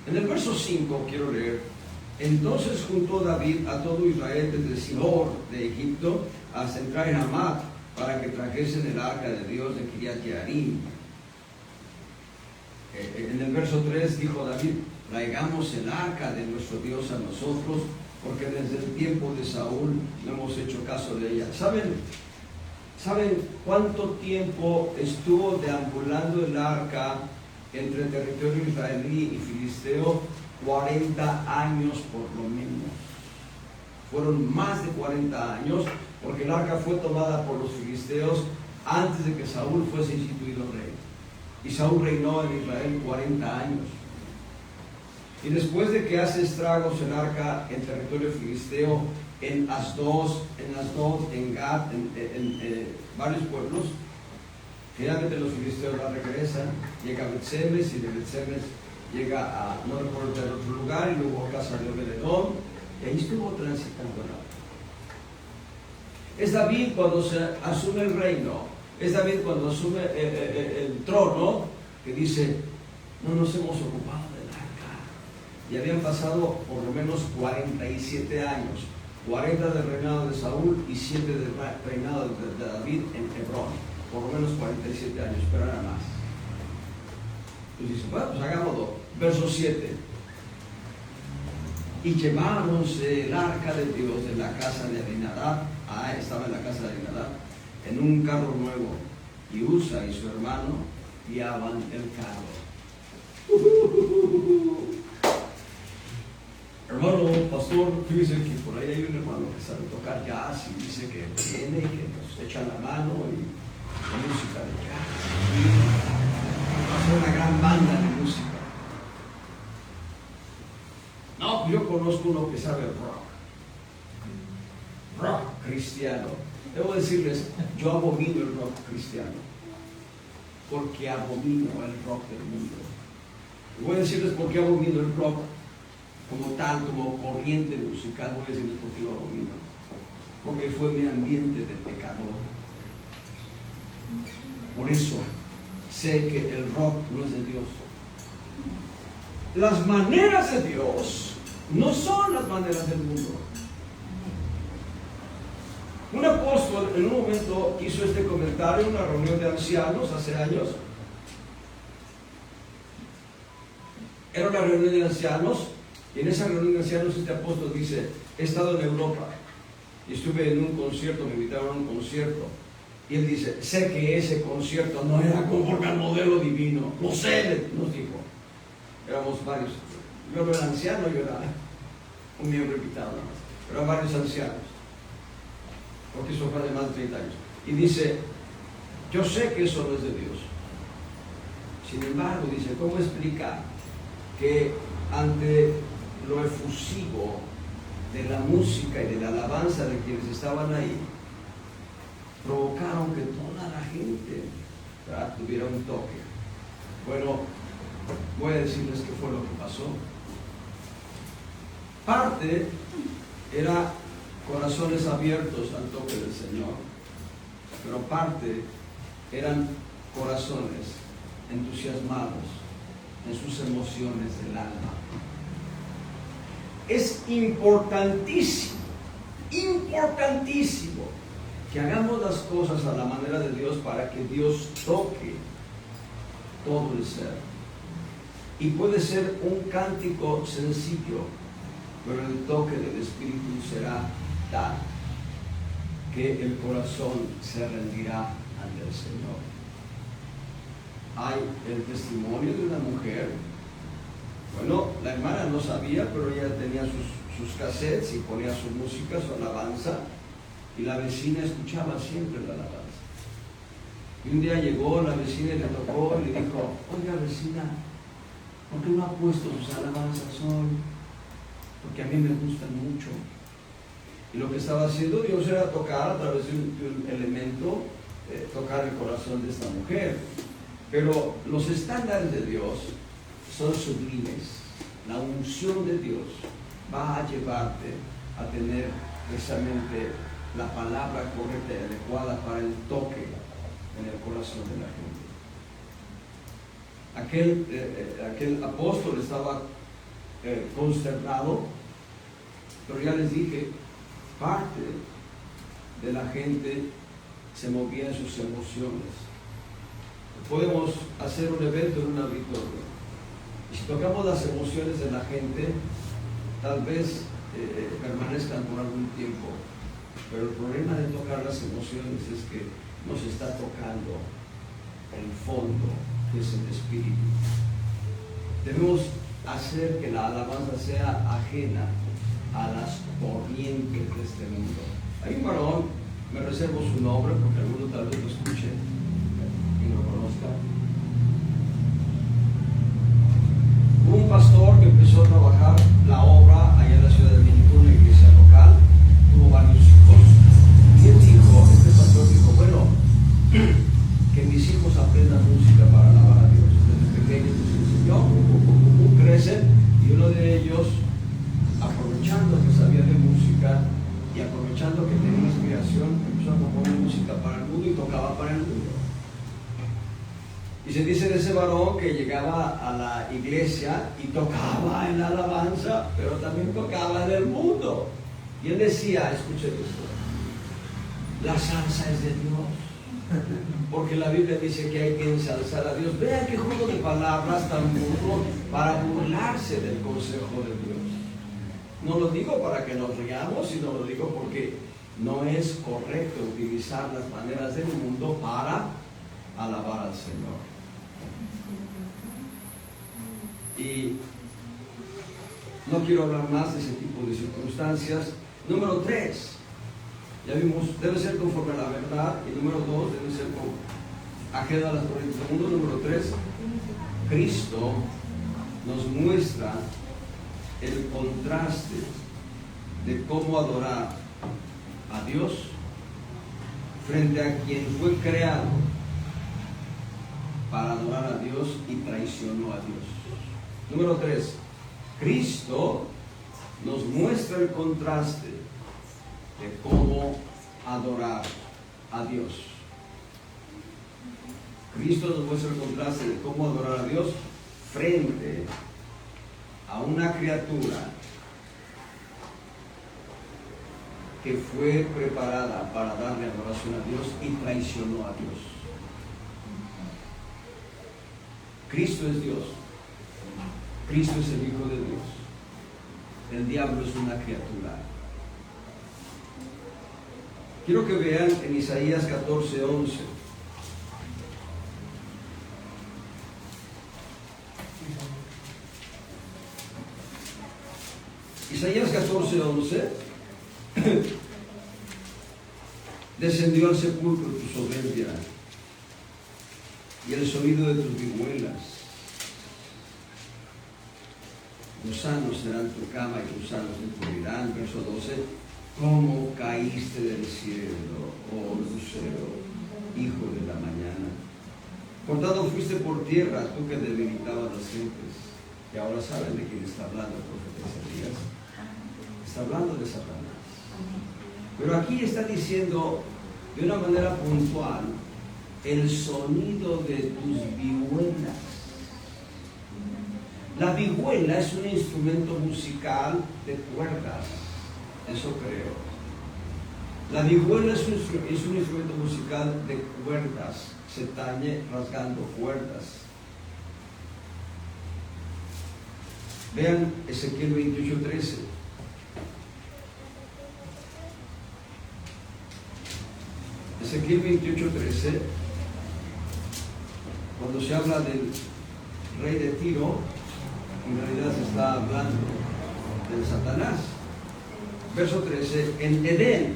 Speaker 1: En el verso 5 quiero leer. Entonces juntó David a todo Israel desde Sihor de Egipto hasta entrar en Hamat para que trajesen el arca de Dios de Kiriat Jearim. En el verso 3 dijo David, traigamos el arca de nuestro Dios a nosotros, porque desde el tiempo de Saúl no hemos hecho caso de ella. ¿Saben cuánto tiempo estuvo deambulando el arca entre el territorio israelí y filisteo? 40 años por lo menos. Fueron más de 40 años, porque el arca fue tomada por los filisteos antes de que Saúl fuese instituido rey. Y Saúl reinó en Israel 40 años. Y después de que hace estragos el arca en territorio filisteo, en Asdod, en Gat, en varios pueblos, finalmente los filisteos la regresan, llega a Bet-Semes, y de Bet-Semes llega a, no recuerdo el otro lugar, y luego a casa de Obed-Edom, y ahí estuvo transitando el arca. Es David cuando se asume el reino, es David cuando asume el trono, que dice, no nos hemos ocupado del arca. Y habían pasado por lo menos 47 años, 40 del reinado de Saúl y 7 del reinado de David en Hebrón, por lo menos 47 años, pero nada más. Entonces dice, bueno, pues hagámoslo. Verso 7. Y lleváronse el arca de Dios de la casa de Abinadab, estaba en la casa de Abinadab, en un carro nuevo, y Usa y su hermano guiaban el carro. Hermano, pastor, fíjese que por ahí hay un hermano que sabe tocar jazz y dice que viene y que nos echa la mano y la música de jazz. Y una gran banda de música. No, yo conozco uno que sabe rock cristiano. Debo decirles, yo abomino el rock cristiano, porque abomino el rock del mundo. Y voy a decirles por qué abomino el rock como tal, como corriente musical. Voy a decirles por qué lo abomino. Porque fue mi ambiente de pecador. Por eso sé que el rock no es de Dios. Las maneras de Dios no son las maneras del mundo. Un apóstol en un momento hizo este comentario en una reunión de ancianos hace años. Era una reunión de ancianos, y en esa reunión de ancianos este apóstol dice, he estado en Europa y estuve en un concierto, me invitaron a un concierto, y él dice, sé que ese concierto no era conforme al modelo divino, lo sé, nos dijo. Éramos varios, yo no era anciano, yo era un miembro invitado nada más, pero eran varios ancianos, porque eso fue de más de 30 años. Y dice, yo sé que eso no es de Dios. Sin embargo, dice, ¿cómo explica que ante lo efusivo de la música y de la alabanza de quienes estaban ahí, provocaron que toda la gente, ¿verdad?, tuviera un toque? Bueno, voy a decirles qué fue lo que pasó. Parte era corazones abiertos al toque del Señor, pero parte eran corazones entusiasmados en sus emociones del alma. Es importantísimo que hagamos las cosas a la manera de Dios para que Dios toque todo el ser. Y puede ser un cántico sencillo, pero el toque del Espíritu será tal que el corazón se rendirá ante el Señor. Hay el testimonio de una mujer. Bueno, la hermana no sabía, pero ella tenía sus cassettes y ponía su música, su alabanza, y la vecina escuchaba siempre la alabanza. Y un día llegó la vecina y le tocó y le dijo, oiga vecina, ¿por qué no ha puesto sus alabanzas hoy? Porque a mí me gustan mucho. Y lo que estaba haciendo Dios era tocar a través de un elemento, tocar el corazón de esta mujer. Pero los estándares de Dios son sublimes. La unción de Dios va a llevarte a tener precisamente la palabra correcta y adecuada para el toque en el corazón de la gente. Aquel apóstol estaba consternado, pero ya les dije, parte de la gente se movía en sus emociones. Podemos hacer un evento en un auditorio y si tocamos las emociones de la gente, tal vez permanezcan por algún tiempo, pero el problema de tocar las emociones es que nos está tocando el fondo, que es el espíritu. Debemos hacer que la alabanza sea ajena a las corrientes de este mundo. Hay un varón, me reservo su nombre porque algunos tal vez lo escuchen y lo conozcan. Hubo un pastor que empezó a trabajar la obra allá en la Ciudad de México, una iglesia local, tuvo varios hijos, y él dijo, este pastor dijo, bueno, que mis hijos aprendan música para alabar a Dios. Desde pequeños les enseñó, crecen, y uno de ellos, aprovechando que sabía de música y aprovechando que tenía inspiración, empezó a componer música para el mundo y tocaba para el mundo. Y se dice de ese varón que llegaba a la iglesia y tocaba en la alabanza, pero también tocaba en el mundo. Y él decía, escuchen esto, la salsa es de Dios, porque la Biblia dice que hay que ensalzar a Dios. Vean qué juego de palabras tan burdo para burlarse del consejo de Dios. No lo digo para que nos riamos, sino lo digo porque no es correcto utilizar las maneras del mundo para alabar al Señor. Y no quiero hablar más de ese tipo de circunstancias. Número 3, ya vimos, debe ser conforme a la verdad. Y número 2, debe ser ajena a las corrientes del mundo. Número 3, Cristo nos muestra el contraste de cómo adorar a Dios frente a quien fue creado para adorar a Dios y traicionó a Dios. Número 3, Cristo nos muestra el contraste de cómo adorar a Dios. Cristo nos muestra el contraste de cómo adorar a Dios frente a una criatura que fue preparada para darle adoración a Dios y traicionó a Dios. Cristo es Dios. Cristo es el Hijo de Dios. El diablo es una criatura. Quiero que vean en Isaías 14:11. Isaías 14:11. Descendió al sepulcro tu soberbia y el sonido de tus vihuelas. Gusanos serán tu cama y gusanos te cubrirán. Verso 12. ¿Cómo caíste del cielo, oh lucero, hijo de la mañana? Cortado fuiste por tierra, tú que debilitabas las gentes. Y ahora saben de quién está hablando el profeta Isaías. Está hablando de Satanás. Pero aquí está diciendo de una manera puntual el sonido de tus vihuelas. La vihuela es un instrumento musical de cuerdas, eso creo. La vihuela es un instrumento musical de cuerdas, se tañe rasgando cuerdas. Vean Ezequiel 28:13. Ezequiel 28:13, cuando se habla del rey de Tiro, en realidad se está hablando de Satanás. Verso 13, en Edén,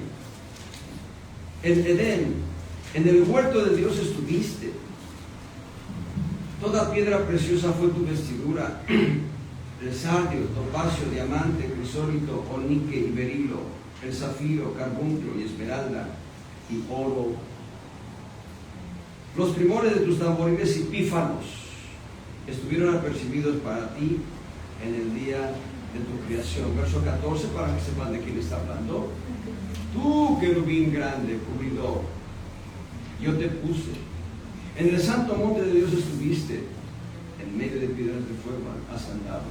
Speaker 1: en el huerto de Dios estuviste. Toda piedra preciosa fue tu vestidura, el sardio, topacio, diamante, crisólito, onique y berilo, el zafiro, carbunclo y esmeralda y oro. Los primores de tus tamboriles y pífanos estuvieron apercibidos para ti en el día de tu creación. Verso 14, para que sepan de quién está hablando. Tú, querubín grande, cubridor, yo te puse. En el santo monte de Dios estuviste, en medio de piedras de fuego has andado.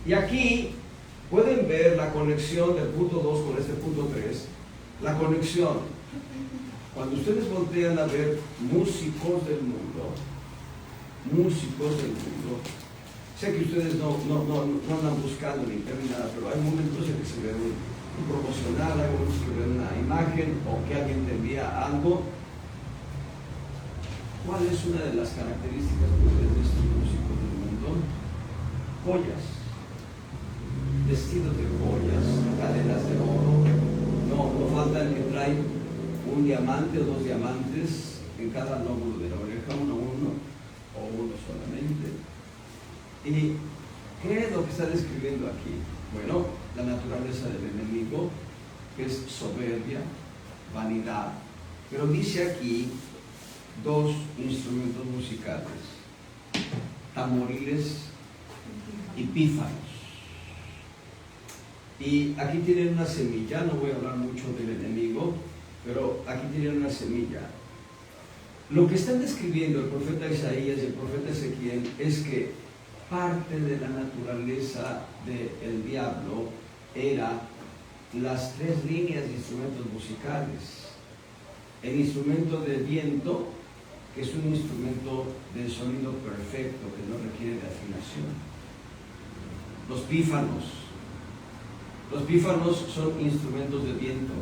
Speaker 1: Y aquí pueden ver la conexión del punto 2 con este punto 3, la conexión. Cuando ustedes voltean a ver músicos del mundo, sé que ustedes no andan buscando en internet nada, pero hay momentos en que se ve un promocional, hay momentos que ven una imagen o que alguien te envía algo. ¿Cuál es una de las características de estos músicos del mundo? Joyas, vestidos de joyas, cadenas de oro. No falta el que trae un diamante o dos diamantes en cada lóbulo de la oreja, uno o uno solamente. ¿Y qué es lo que está describiendo aquí? Bueno, la naturaleza del enemigo, que es soberbia, vanidad. Pero dice aquí dos instrumentos musicales, tamboriles y pífanos. Y aquí tienen una semilla, no voy a hablar mucho del enemigo, pero aquí tienen una semilla. Lo que están describiendo el profeta Isaías y el profeta Ezequiel es que parte de la naturaleza del diablo era las tres líneas de instrumentos musicales. El instrumento de viento, que es un instrumento de sonido perfecto, que no requiere de afinación. Los pífanos son instrumentos de viento.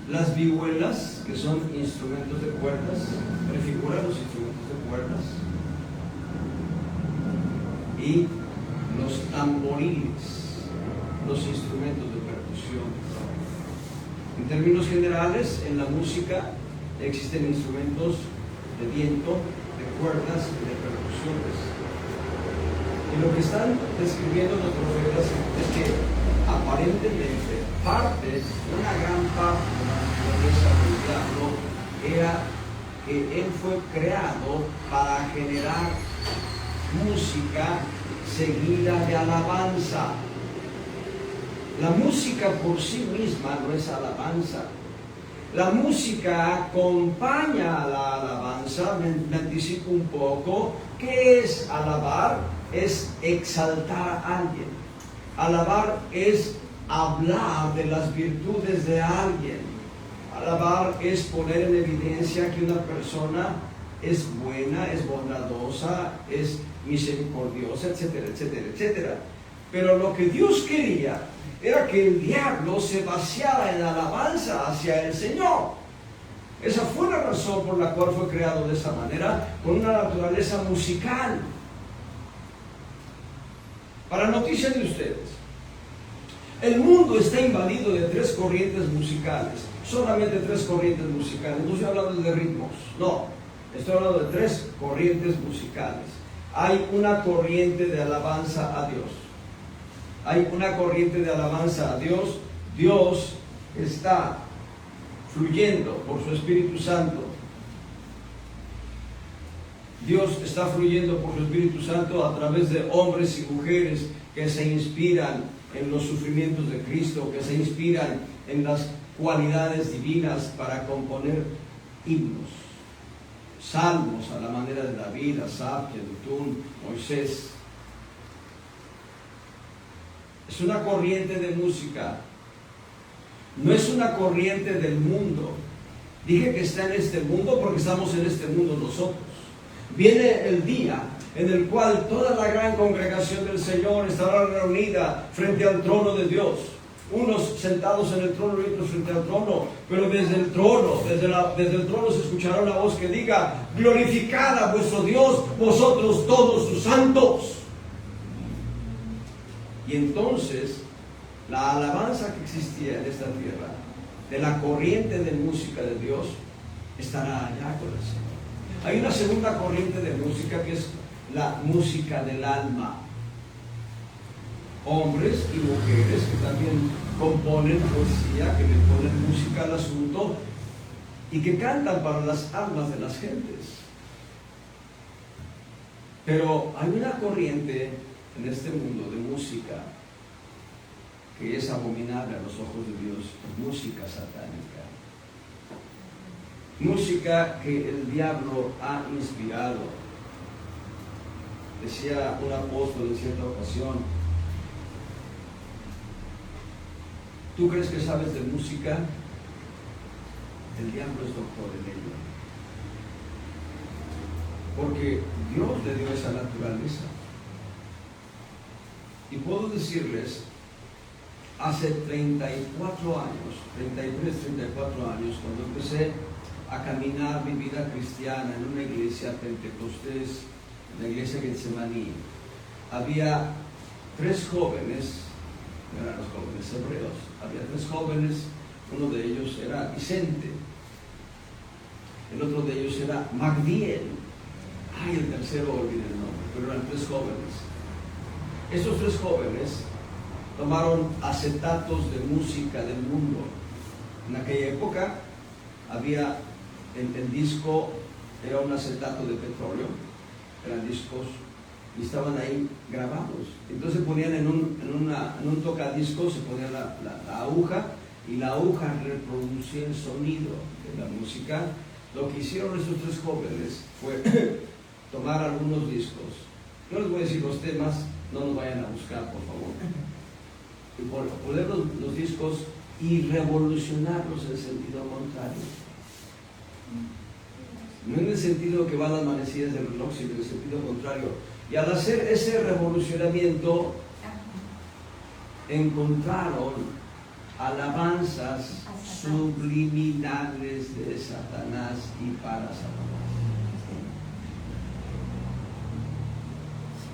Speaker 1: Las vihuelas, que son instrumentos de cuerdas, prefiguran los instrumentos de cuerdas. Y los tamboriles, los instrumentos de percusión. En términos generales, en la música existen instrumentos de viento, de cuerdas y de percusiones. Y lo que están describiendo los profetas es que aparentemente una gran parte de la naturaleza del diablo era que él fue creado para generar música seguida de alabanza. La música por sí misma no es alabanza. La música acompaña a la alabanza. Me anticipo un poco. ¿Qué es alabar? Es exaltar a alguien. Alabar es hablar de las virtudes de alguien. Alabar es poner en evidencia que una persona es buena, es bondadosa, es misericordiosa, etcétera, etcétera, etcétera. Pero lo que Dios quería era que el diablo se vaciara en alabanza hacia el Señor. Esa fue la razón por la cual fue creado de esa manera, con una naturaleza musical. Para noticia de ustedes, el mundo está invadido de 3 corrientes musicales, solamente 3 corrientes musicales. No estoy hablando de ritmos, no, estoy hablando de 3 corrientes musicales. Hay una corriente de alabanza a Dios. Hay una corriente de alabanza a Dios. Dios está fluyendo por su Espíritu Santo. Dios está fluyendo por su Espíritu Santo a través de hombres y mujeres que se inspiran en los sufrimientos de Cristo, que se inspiran en las cualidades divinas para componer himnos, salmos a la manera de David, Asaf, Yedutún, Moisés. Es una corriente de música, no es una corriente del mundo. Dije que está en este mundo porque estamos en este mundo nosotros. Viene el día en el cual toda la gran congregación del Señor estará reunida frente al trono de Dios. Unos sentados en el trono y otros frente al trono, pero desde el trono, desde el trono se escuchará una voz que diga: glorificad a vuestro Dios, vosotros todos sus santos. Y entonces la alabanza que existía en esta tierra, de la corriente de música de Dios, estará allá con el Señor. Hay una segunda corriente de música que es la música del alma. Hombres y mujeres que también componen poesía, que le ponen música al asunto y que cantan para las almas de las gentes. Pero hay una corriente en este mundo de música que es abominable a los ojos de Dios, música satánica. Música que el diablo ha inspirado. Decía un apóstol en cierta ocasión: ¿tú crees que sabes de música? El diablo es doctor en ello. Porque Dios le dio esa naturaleza. Y puedo decirles, hace 34 años, 33, 34 años, cuando empecé a caminar mi vida cristiana en una iglesia pentecostés, en la iglesia Getsemaní, había 3 jóvenes, no eran los jóvenes hebreos, había 3 jóvenes, uno de ellos era Vicente, el otro de ellos era Magdiel, el tercero olvidé el nombre, pero eran 3 jóvenes. Estos 3 jóvenes tomaron acetatos de música del mundo. En aquella época había el disco, era un acetato de petróleo, eran discos y estaban ahí grabados. Entonces ponían en un tocadiscos, se ponía la aguja, y la aguja reproducía el sonido de la música. Lo que hicieron estos 3 jóvenes fue tomar algunos discos. No les voy a decir los temas, no nos vayan a buscar, por favor. Y poner los discos y revolucionarlos en sentido contrario. No en el sentido que van las manecillas del reloj, sino en el sentido contrario. Y al hacer ese revolucionamiento, encontraron alabanzas subliminales de Satanás y para Satanás.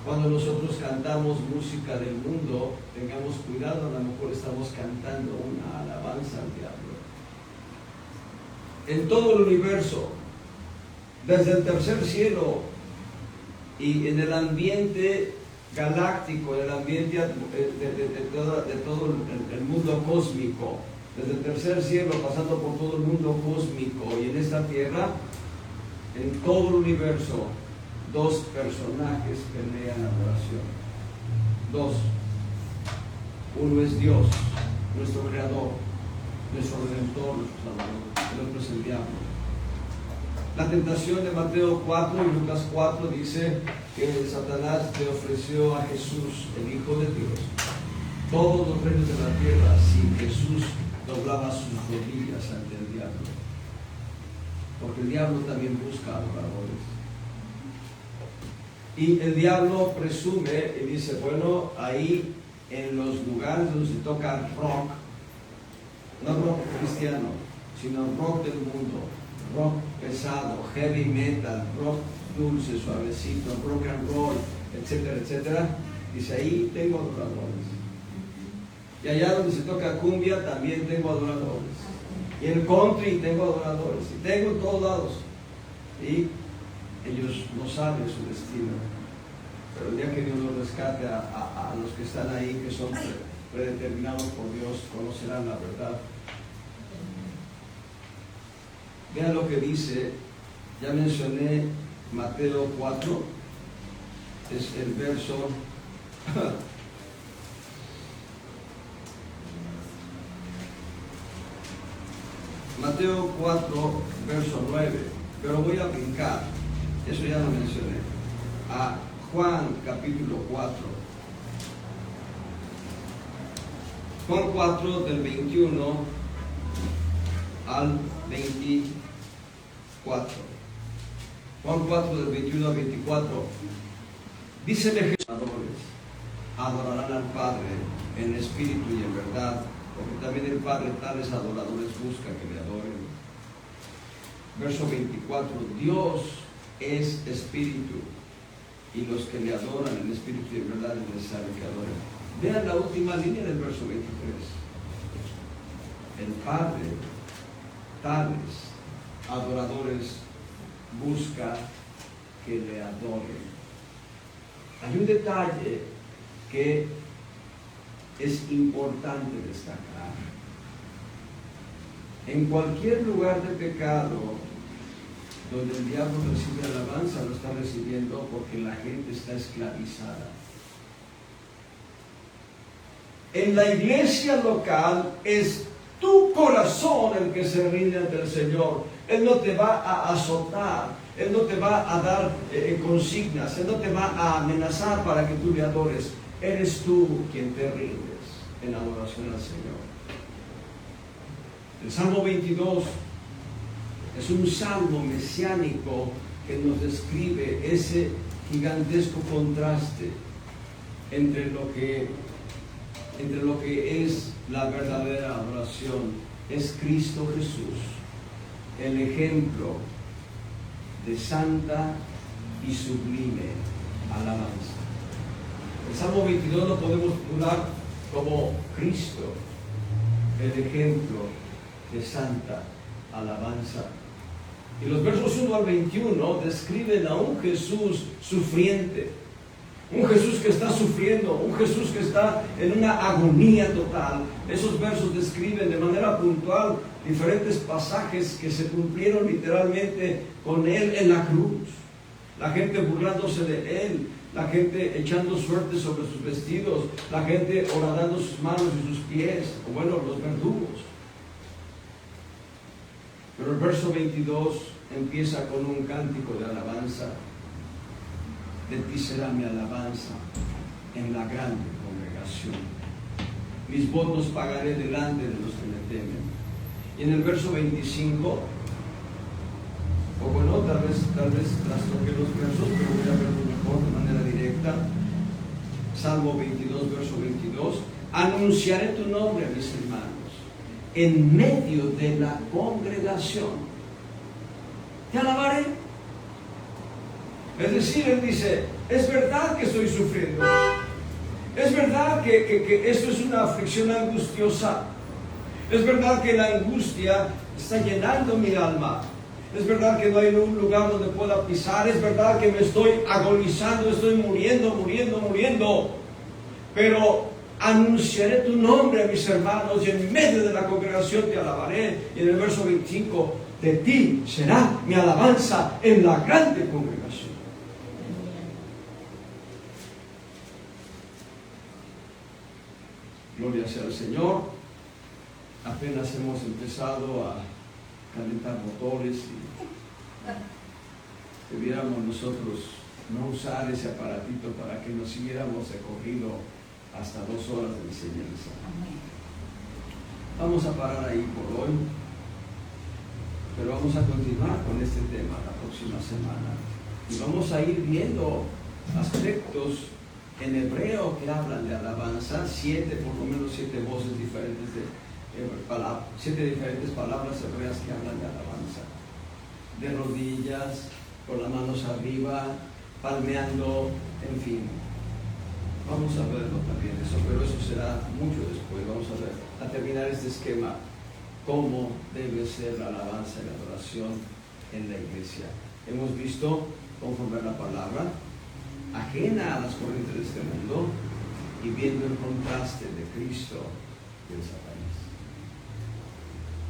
Speaker 1: Cuando nosotros cantamos música del mundo, tengamos cuidado, a lo mejor estamos cantando una alabanza al diablo. En todo el universo, desde el tercer cielo y en el ambiente galáctico, en el ambiente de todo el mundo cósmico, desde el tercer cielo pasando por todo el mundo cósmico y en esta tierra, en todo el universo, 2 personajes pelean adoración. 2. Uno es Dios, nuestro creador, nuestro redentor, nuestro salvador. El otro es el diablo. La tentación de Mateo 4 y Lucas 4 dice que Satanás le ofreció a Jesús, el Hijo de Dios, todos los reinos de la tierra si Jesús doblaba sus rodillas ante el diablo. Porque el diablo también busca adoradores. Y el diablo presume y dice: bueno, ahí en los lugares donde se toca rock, no rock cristiano, sino rock del mundo, rock pesado, heavy metal, rock dulce, suavecito, rock and roll, etcétera, etcétera, dice ahí tengo adoradores. Y allá donde se toca cumbia también tengo adoradores. Y en el country tengo adoradores. Y tengo en todos lados. Y ellos no saben su destino. Pero el día que Dios los rescate a los que están ahí, que son predeterminados por Dios, conocerán la verdad. Vean lo que dice, ya mencioné Mateo 4, es el verso Mateo 4, verso 9, pero voy a brincar, eso ya lo mencioné, a Juan capítulo 4. Juan 4 del 21 al 24. Juan 4 del 21 al 24. Dícele Jesús, adorarán al Padre en espíritu y en verdad, porque también el Padre tales adoradores busca que le adoren. Verso 24, Dios es espíritu, y los que le adoran en espíritu y en verdad es necesario que adoren. Vean la última línea del verso 23. El Padre tales adoradores busca que le adoren. Hay un detalle que es importante destacar. En cualquier lugar de pecado donde el diablo recibe alabanza, lo está recibiendo porque la gente está esclavizada. En la iglesia local es tu corazón el que se rinde ante el Señor. Él no te va a azotar, Él no te va a dar consignas, Él no te va a amenazar para que tú le adores. Eres tú quien te rindes en adoración al Señor. El Salmo 22 es un salmo mesiánico que nos describe ese gigantesco contraste entre lo que es la verdadera adoración. Es Cristo Jesús, el ejemplo de santa y sublime alabanza. El Salmo 22 lo podemos titular como Cristo, el ejemplo de santa alabanza. Y los versos 1 al 21 describen a un Jesús sufriente, un Jesús que está sufriendo, un Jesús que está en una agonía total. Esos versos describen de manera puntual diferentes pasajes que se cumplieron literalmente con Él en la cruz. La gente burlándose de Él, la gente echando suerte sobre sus vestidos, la gente horadando sus manos y sus pies, o bueno, los verdugos. Pero el verso 22 empieza con un cántico de alabanza. De ti será mi alabanza en la grande congregación. Mis votos pagaré delante de los que me temen. Y en el verso 25, o bueno, tal vez trastoque los versos, pero voy a verlo mejor de manera directa. Salmo 22, verso 22. Anunciaré tu nombre a mis hermanos en medio de la congregación. Te alabaré. Es decir, él dice, es verdad que estoy sufriendo. Es verdad que esto es una aflicción angustiosa. Es verdad que la angustia está llenando mi alma. Es verdad que no hay un lugar donde pueda pisar. Es verdad que me estoy agonizando, estoy muriendo. Pero anunciaré tu nombre a mis hermanos y en medio de la congregación te alabaré. Y en el verso 25, de ti será mi alabanza en la grande congregación. Gloria sea al Señor. Apenas hemos empezado a calentar motores y debiéramos nosotros no usar ese aparatito para que nos siguiéramos recorrido hasta 2 horas de enseñanza. Vamos a parar ahí por hoy, pero vamos a continuar con este tema la próxima semana y vamos a ir viendo aspectos En hebreo que hablan de alabanza, por lo menos siete voces diferentes siete diferentes palabras hebreas que hablan de alabanza. De rodillas, con las manos arriba, palmeando, en fin. Vamos a verlo también eso, pero eso será mucho después. Vamos a terminar este esquema, cómo debe ser la alabanza y la adoración en la iglesia. Hemos visto, conforme a la palabra, ajena a las corrientes de este mundo y viendo el contraste de Cristo y el Satanás.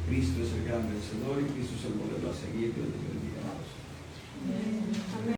Speaker 1: Cristo es el gran vencedor y Cristo es el modelo a seguir.